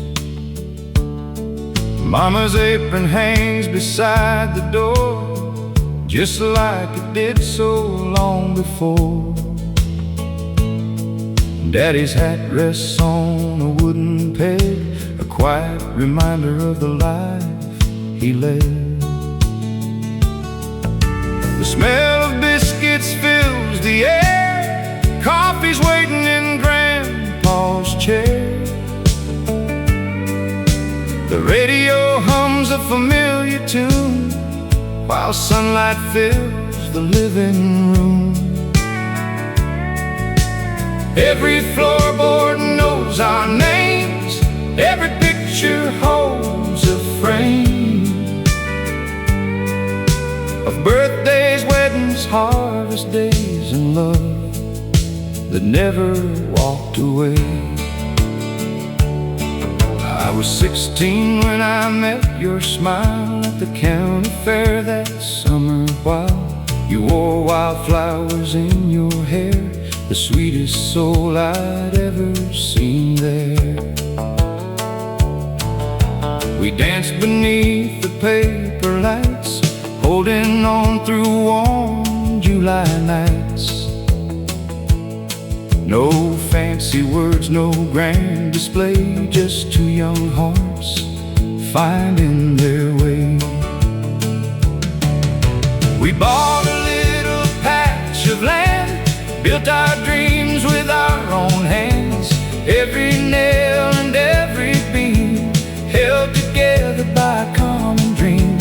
Mama's apron hangs beside the door, just like it did so long before. Daddy's hat rests on a wooden peg, a quiet reminder of the life he led. The smell of biscuits fills the air, coffee's waiting in Grandpa's chair. The radio hums a familiar tune, while sunlight fills the living room. Every floorboard knows our names, every picture holds a frame of birthdays, weddings, harvest days, and love that never walked away. I was 16 when I met your smile at the county fair that summer, while you wore wildflowers in your hair, the sweetest soul I'd ever seen there. We danced beneath the paper lights, holding on through warm July nights. No fancy words, no grand display, just two young hearts finding their way. We bought a little patch of land, built our dreams with our own hands. Every nail and every beam held together by a common dream.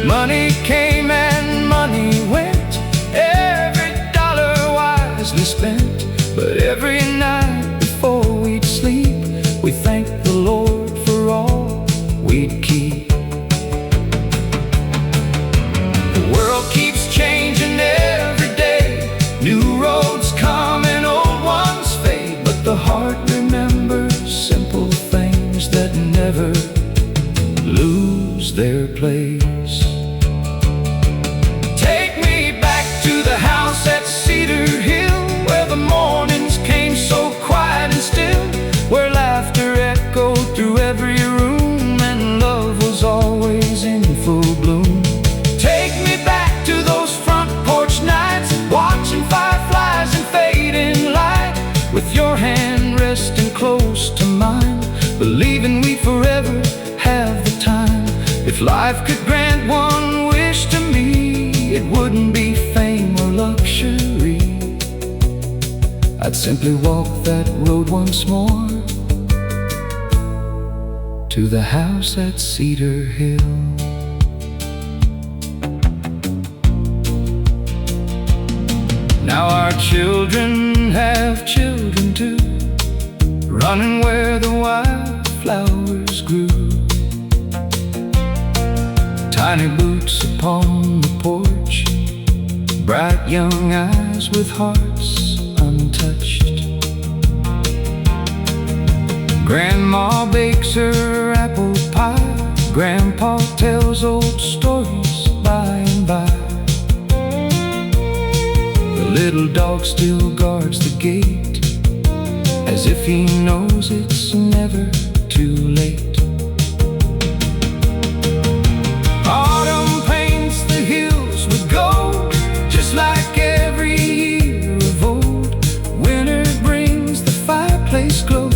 Money came and money went, every dollar wisely spent. But every night before we'd sleep, we thanked the Lord for all we'd keep. The world keeps changing every day, new roads come and old ones fade, but the heart remembers simple things that never lose their place. Take me back to the house at Cedar Hill, where the mornings came so quiet and still, where laughter echoed through every room and love was always in full bloom. Take me back to those front porch nights, watching fireflies and fading light, with your hand resting close to mine, believing we forever have the time. If life could grant one wish to me, it wouldn't be fame or luxury. I'd simply walk that road once more, to the house at Cedar Hill. Now our children have children too, running where the wildflowers grew. Tiny boots upon the porch, bright young eyes with hearts untouched. Grandma bakes her apple pie, Grandpa tells old stories by and by. The little dog still guards the gate, as if he knows it's never too late. Autumn paints the hills with gold, just like every year of old. Winter brings the fireplace glow,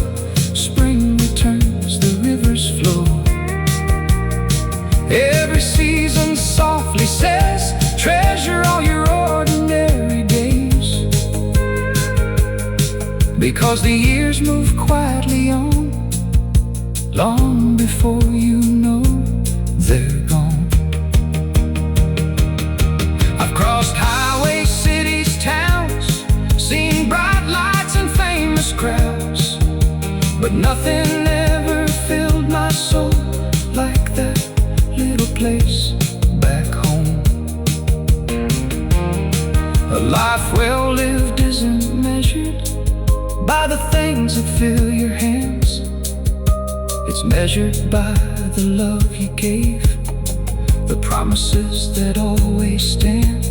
spring returns, the rivers flow. Every season softly says, treasure all your ordinary days, because the years move quietly on, long before you know they're gone. I've crossed highways, cities, towns, seen bright lights and famous crowds, but nothing ever filled my soul like that little place back home. A life well lived isn't measured by the things that fill your hands. It's measured by the love you gave, the promises that always stand.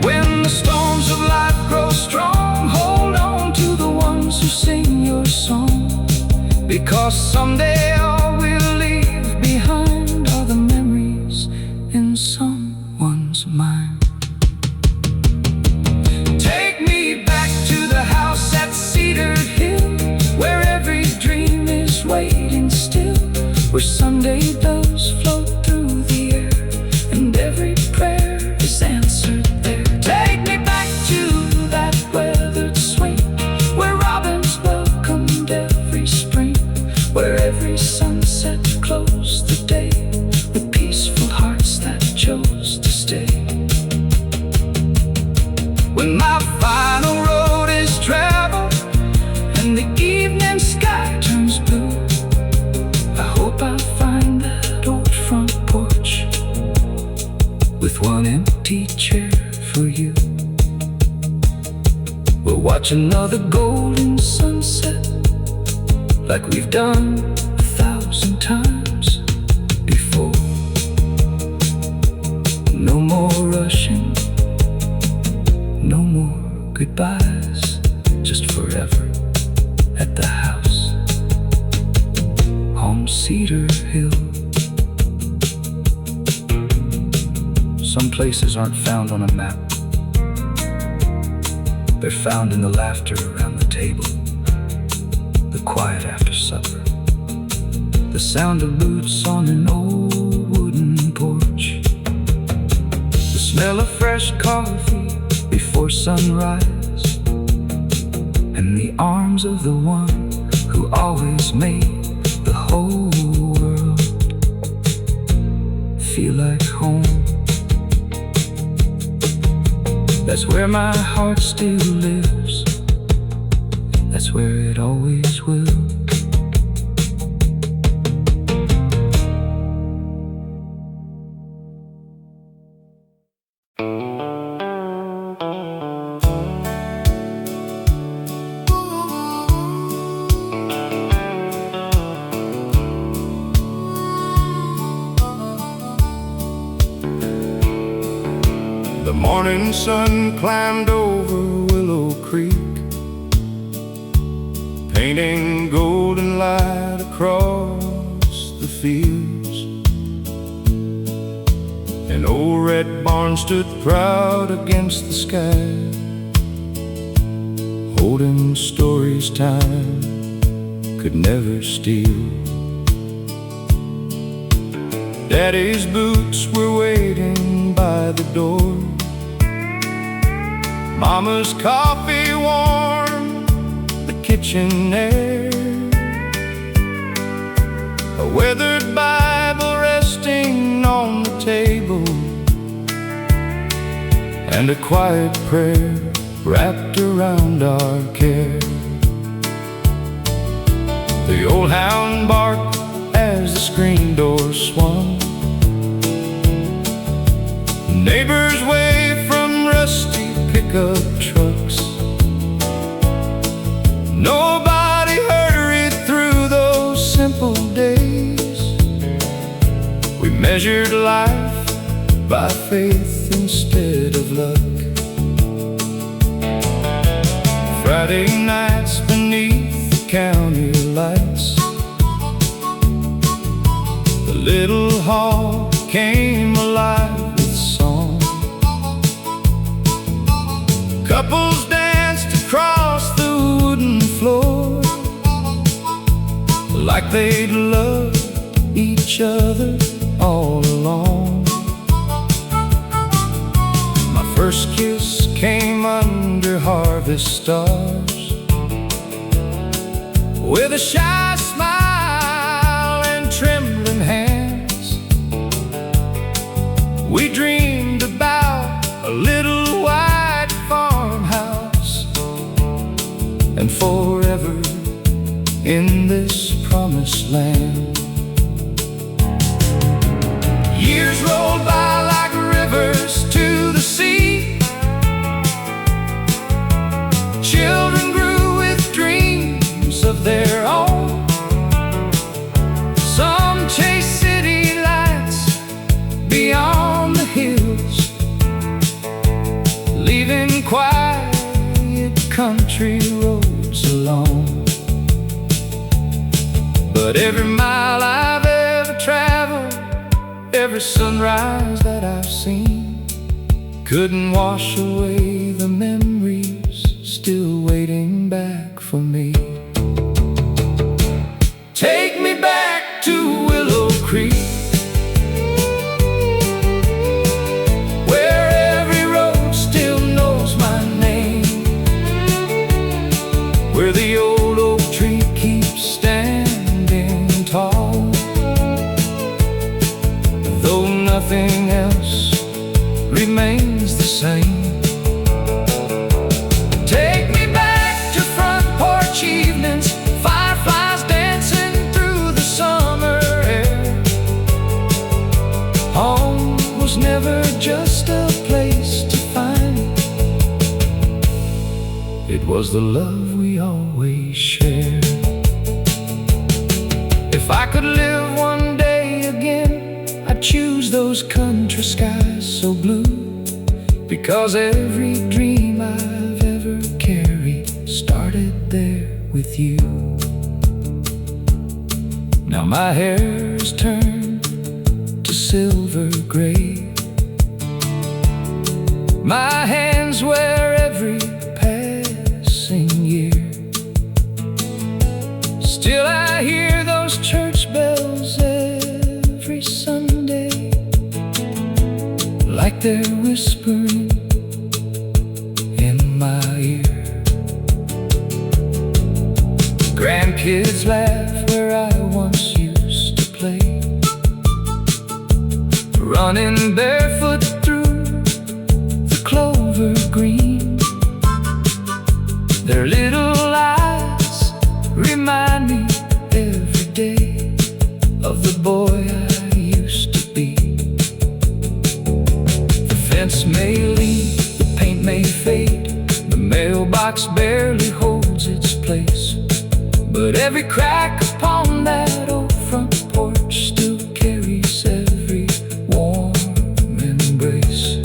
When the storms of life grow strong, hold on to the ones who sing your song, because someday all we'll leave behind are the memories in someone's mind. Take me back to the house at Cedar Hill, where every dream is waiting still, where Sunday doves float through the air and every prayer is answered there. Take me back to that weathered swing, where robins welcomed every spring, where every sunset closed the day with peaceful hearts that chose to stay. When my final road is traveled and the evening sky turns blue, I hope I'll find that old front porch with one empty chair for you. We'll watch another golden sunset like we've done 1,000 times before. No more rushing, no more goodbyes, just forever at the house on Cedar Hill. Some places aren't found on a map, they're found in the laughter around the table, the quiet after supper, the sound of boots on an old wooden porch, the smell of fresh coffee before sunrise, and the arms of the one who always made the whole world feel like home. That's where my heart still lives, that's where it always will. The morning sun climbed over Willow Creek, painting golden light across the fields. An old red barn stood proud against the sky, holding stories time could never steal. Daddy's boots were waiting by the door, Mama's coffee warmed the kitchen air, a weathered Bible resting on the table, and a quiet prayer wrapped around our care. The old hound barked as the screen door swung. Neighbors waved from rusty pickup trucks. Nobody hurried through those simple days. We measured life by faith instead of luck. Friday nights beneath the county lights, the little hall came alive with song. Couples danced across the wooden floor like they'd loved each other all along. My first kiss came under harvest stars, with a shy smile and trembling hands. We dreamed about a little white farmhouse and forever in this promised land. Years rolled by like rivers to the sea. Children grew with dreams of their own. Some chased city lights beyond the hills, leaving quiet country roads alone. But every mile I've ever traveled, every sunrise that I've seen, couldn't wash away the memories still waiting back for me. Take me back to Willow Creek, where every road still knows my name, where the old oak tree keeps standing tall, though nothing else remains the same. Take me back to front porch evenings, fireflies dancing through the summer air. Home was never just a place to find, it was the love we always shared. If I could live one day again, I'd choose those country skies so blue, because every dream I've ever carried started there with you. Now my hair's turned to silver gray, my hands wear every passing year. Still I hear those church bells every Sunday, like they're whispering in my ear. Grandkids laugh where I once used to play, running barefoot through the clover green. Their little eyes remind me every day of the boy I used to be. The fence may lean, the paint may fade, the mailbox barely holds its place, but every crack upon that old front porch still carries every warm embrace.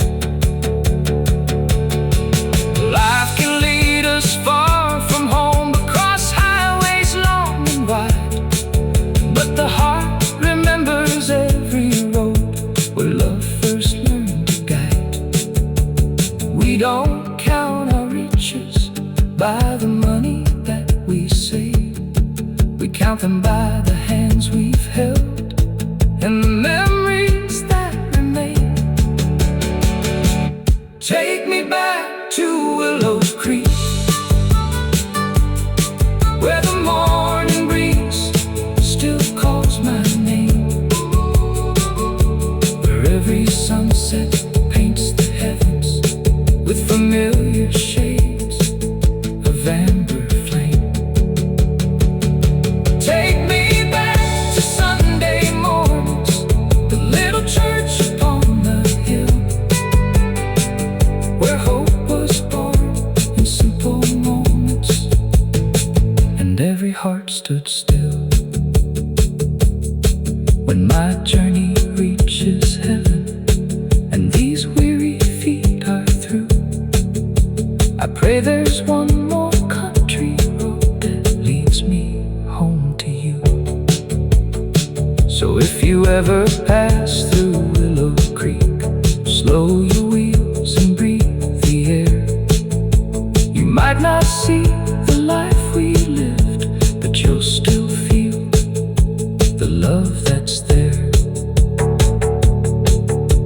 Life can lead us far from home, across highways long and wide, but the heart remembers every road where love first learned to guide. We don't count our riches by the money that we save, we count them by the hands we've held and the memories that remain. Take me back to Willow Creek, where the morning breeze still calls my name, where every sunset paints the heavens stood still. When my journey reaches heaven and these weary feet are through, I pray there's one more country road that leads me home to you. So if you ever pass through Willow Creek, slow your wheels and breathe the air. You might not see the life we lived, but you'll still feel the love that's there.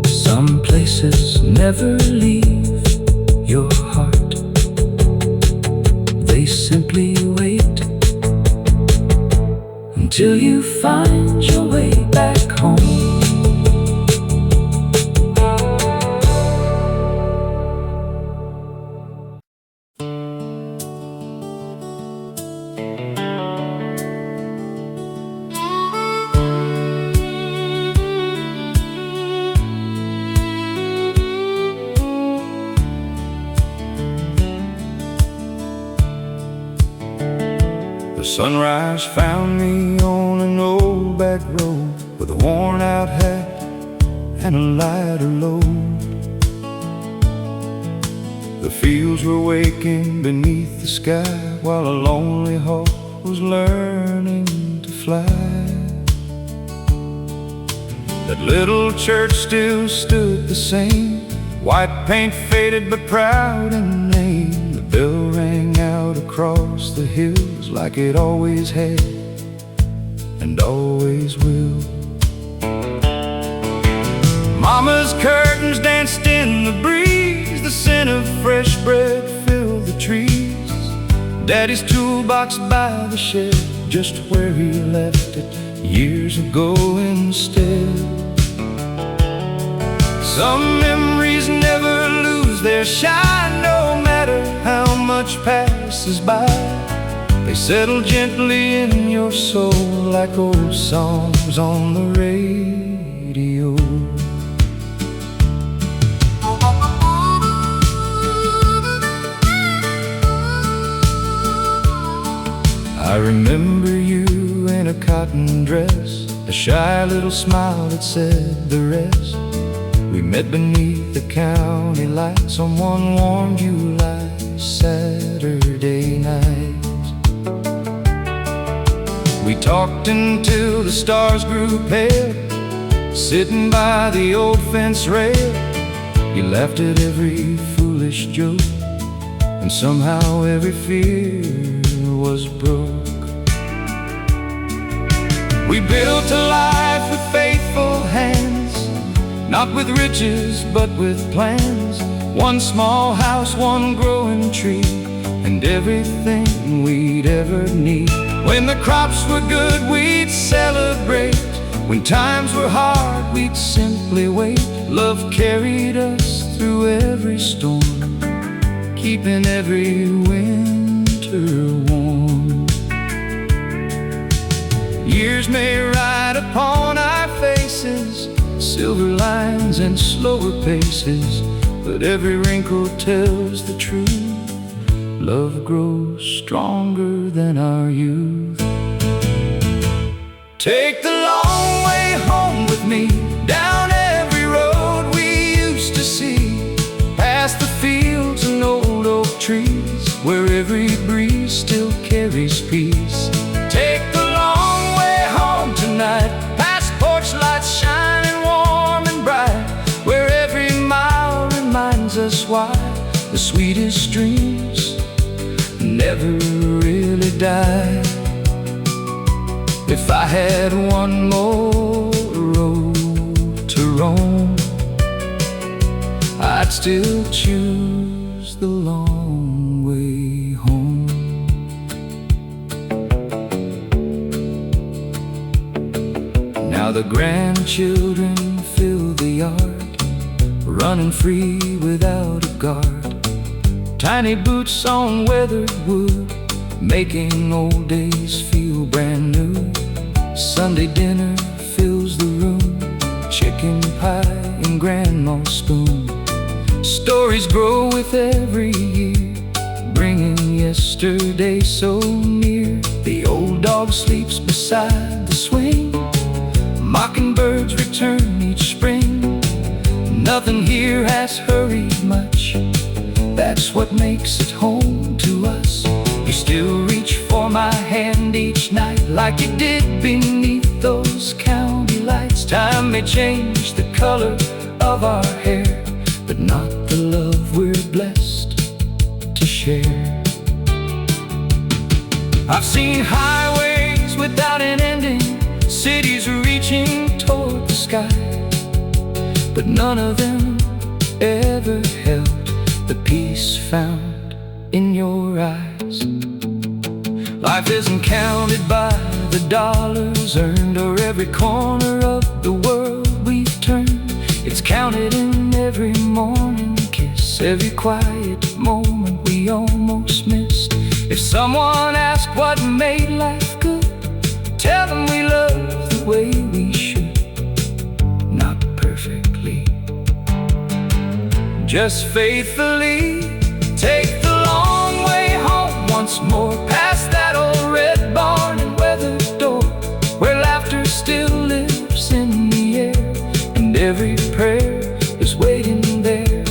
Some places never leave your heart. They simply wait until you find your way back home. The sunrise found me on an old back road with a worn out hat and a lighter load. The fields were waking beneath the sky while a lonely hawk was learning to fly. That little church still stood the same, white paint faded but proud in name. The bell rang out across the hills like it always had and always will. Mama's curtains danced in the breeze, the scent of fresh bread filled the trees. Daddy's toolbox by the shed, just where he left it years ago instead. Some memories never lose their shine, no matter how much passes by. They settle gently in your soul like old songs on the radio. I remember you in a cotton dress, a shy little smile that said the rest. We met beneath the county lights on one warm July Saturday night. We talked until the stars grew pale, sitting by the old fence rail. You laughed at every foolish joke, and somehow every fear was broke. We built a life with faithful hands, not with riches but with plans. One small house, one growing tree, and everything we'd ever need. When the crops were good, we'd celebrate. When times were hard, we'd simply wait. Love carried us through every storm, keeping every winter warm. Years may ride upon our faces, silver lines and slower paces, but every wrinkle tells the truth. Love grows stronger than our youth. Take the long way home with me, down every road we used to see, past the fields and old oak trees, where every breeze still carries peace. Take the long way home tonight, past porch lights shining warm and bright, where every mile reminds us why the sweetest dreams never really die. If I had one more road to roam, I'd still choose the long way home. Now the grandchildren fill the yard, running free without a guard. Tiny boots on weathered wood, making old days feel brand new. Sunday dinner fills the room, chicken pie in grandma's spoon. Stories grow with every year, bringing yesterday so near. The old dog sleeps beside the swing. Mockingbirds return each spring. Nothing here has hurried much. That's what makes it home to us. You still reach for my hand each night, like you did beneath those county lights. Time may change the color of our hair, but not the love we're blessed to share. I've seen highways without an ending, cities reaching toward the sky, but none of them ever held the peace found in your eyes. Life isn't counted by the dollars earned or every corner of the world we've turned. It's counted in every morning kiss, every quiet moment we almost missed. If someone asks what made life good, tell them we love the way we should. Not perfectly, just faithfully. Take the long way home once more, past that old red barn and weathered door, where laughter still lives in the air, and every prayer is waiting there.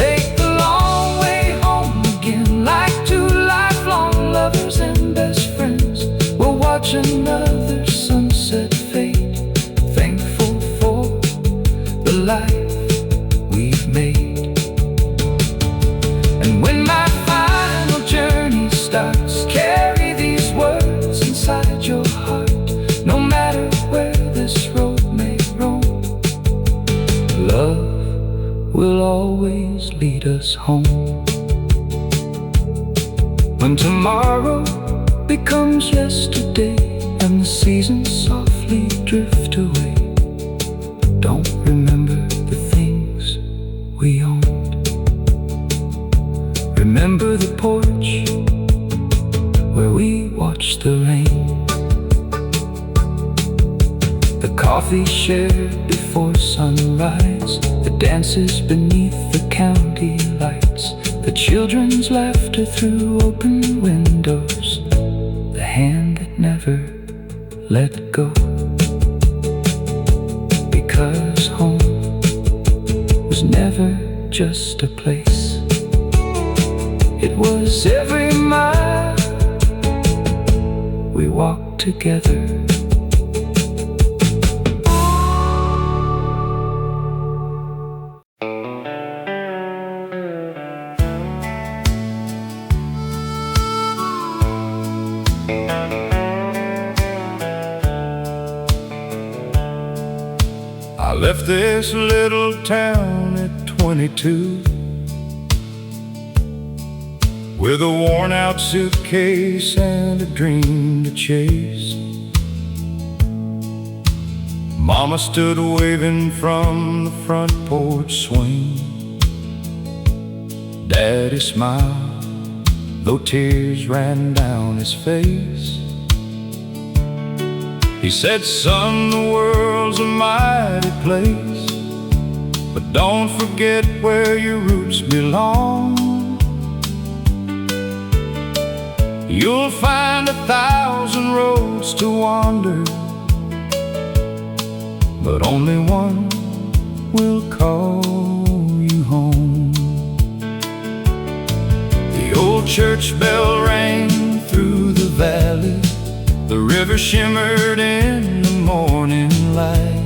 Take the long way home again, like two lifelong lovers and best friends. We'll watch another sunset fade, thankful for the life we've made. And when my final journey starts, carry these words inside your heart. No matter where this road may roam, love will always lead us home. When tomorrow becomes yesterday and the seasons softly drift away, don't remember the things we owned. Remember the porch where we watched the rain, the coffee shared before sunrise, the dances beneath the county lights, the children's laughter through open windows, the hand that never let go. Because home was never just a place, it was every mile we walked together. I left this little town at 22 with a worn-out suitcase and a dream to chase. Mama stood waving from the front porch swing. Daddy smiled, though tears ran down his face. He said, son, the world's a mighty place, but don't forget where your roots belong. You'll find 1,000 roads to wander, but only one will call you home. The old church bell rang through the valley, the river shimmered in the morning light.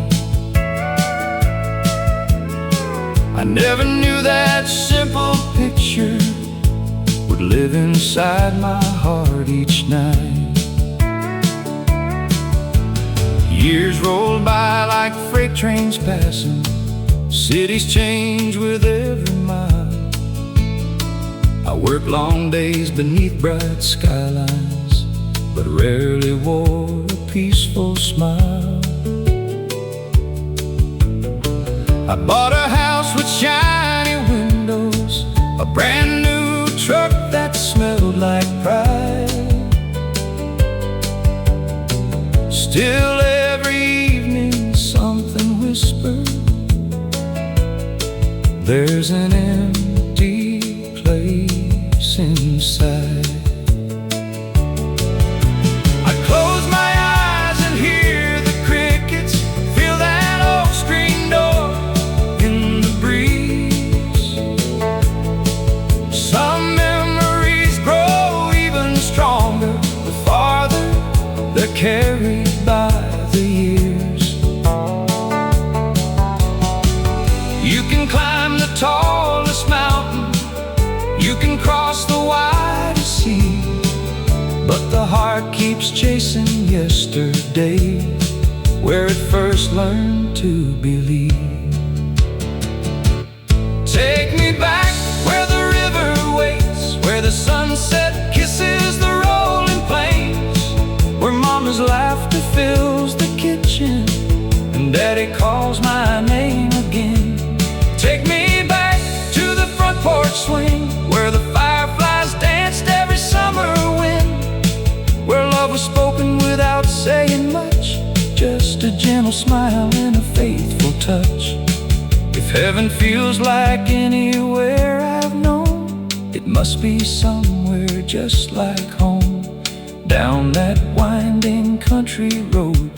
I never knew that simple picture would live inside my heart each night. Years rolled by like freight trains passing, cities change with every mile. I worked long days beneath bright skylines, but rarely wore a peaceful smile. I bought a house with shiny windows, a brand new truck that smelled like pride. Still every evening something whispered, there's an empty place inside. You can climb the tallest mountain, you can cross the widest sea, but the heart keeps chasing yesterday, where it first learned to believe. Take me back where the river waits, where the sunset kisses the rolling plains, where mama's laughter fills the kitchen and daddy calls my name again. Take me back to the front porch swing, where the fireflies danced every summer wind, where love was spoken without saying much, just a gentle smile and a faithful touch. If heaven feels like anywhere I've known, it must be somewhere just like home, down that winding country road,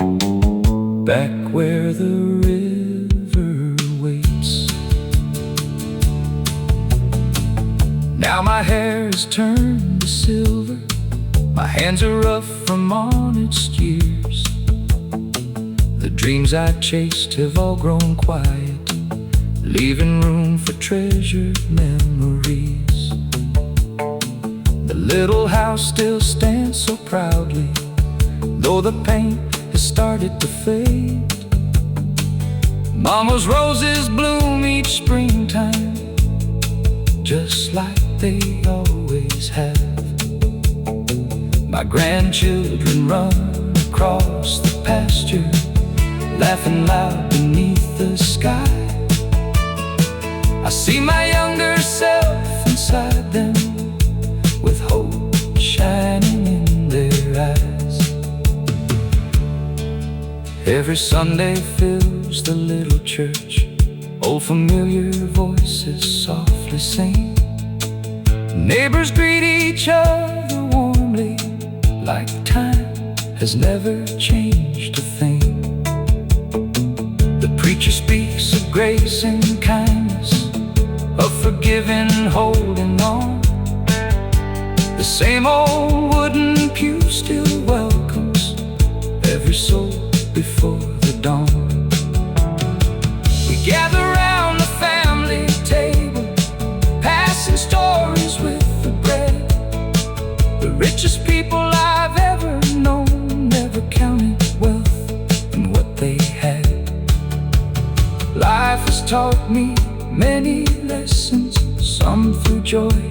back where the river waits. Now my hair is turned to silver, my hands are rough from honest years. The dreams I chased have all grown quiet, leaving room for treasured memories. The little house still stands so proudly, though the paint has started to fade. Mama's roses bloom each springtime, just like they always have. My grandchildren run across the pasture, laughing loud beneath the sky. I see my younger self inside them, with hope shining in their eyes. Every Sunday fills the little church, old familiar voices softly sing. Neighbors greet each other warmly, like time has never changed a thing. The preacher speaks of grace and kindness, of forgiving, holding on. The same old wooden pew still welcomes every soul before the dawn. We gather round the family table, passing stories with the bread. The richest people I've ever known never counted wealth and what they had. Life has taught me many lessons, some through joy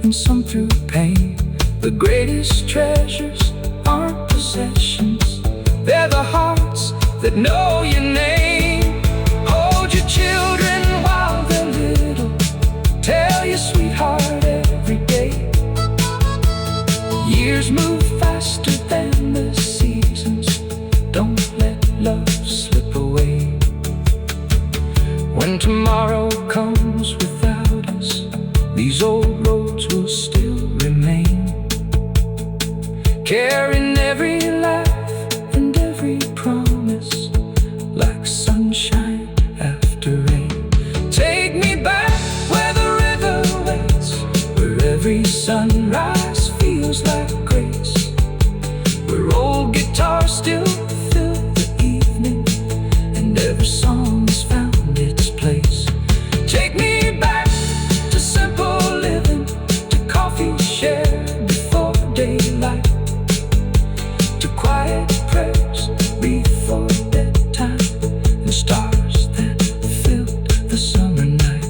and some through pain. The greatest treasures aren't possessions, they're the hearts that know your name. Hold your children while they're little, tell your sweetheart every day. Years move faster than the seasons, don't let love slip away. When tomorrow comes without us, these old roads will still remain, carrying every laugh and every promise, like sunshine after rain. Take me back where the river waits, where every sunrise feels like grace, where old guitars still fill the evening and every song's found its place. Take me back to simple living, to coffee shared before daylight, to quiet prayers before bedtime, and stars that filled the summer night.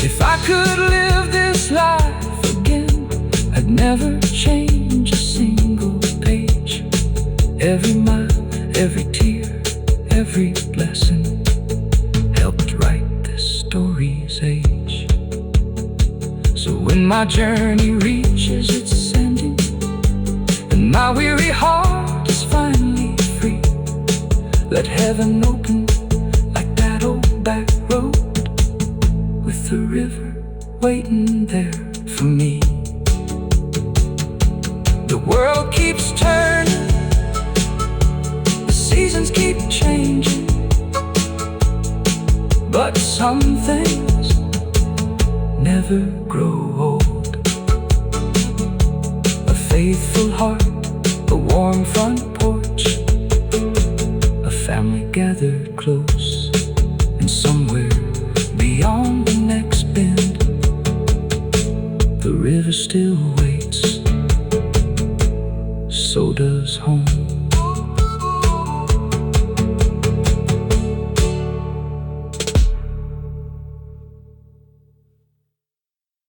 If I could live this life again, I'd never change a single page. Every mile, every tear, every blessing helped write this story's age. So when my journey reaches its ending, and my weary heart is finally free, let heaven open like that old back road, with the river waiting there for me. The world keeps turning, the seasons keep changing, but some things never grow old. A faithful heart, a warm front porch, a family gathered close, and somewhere do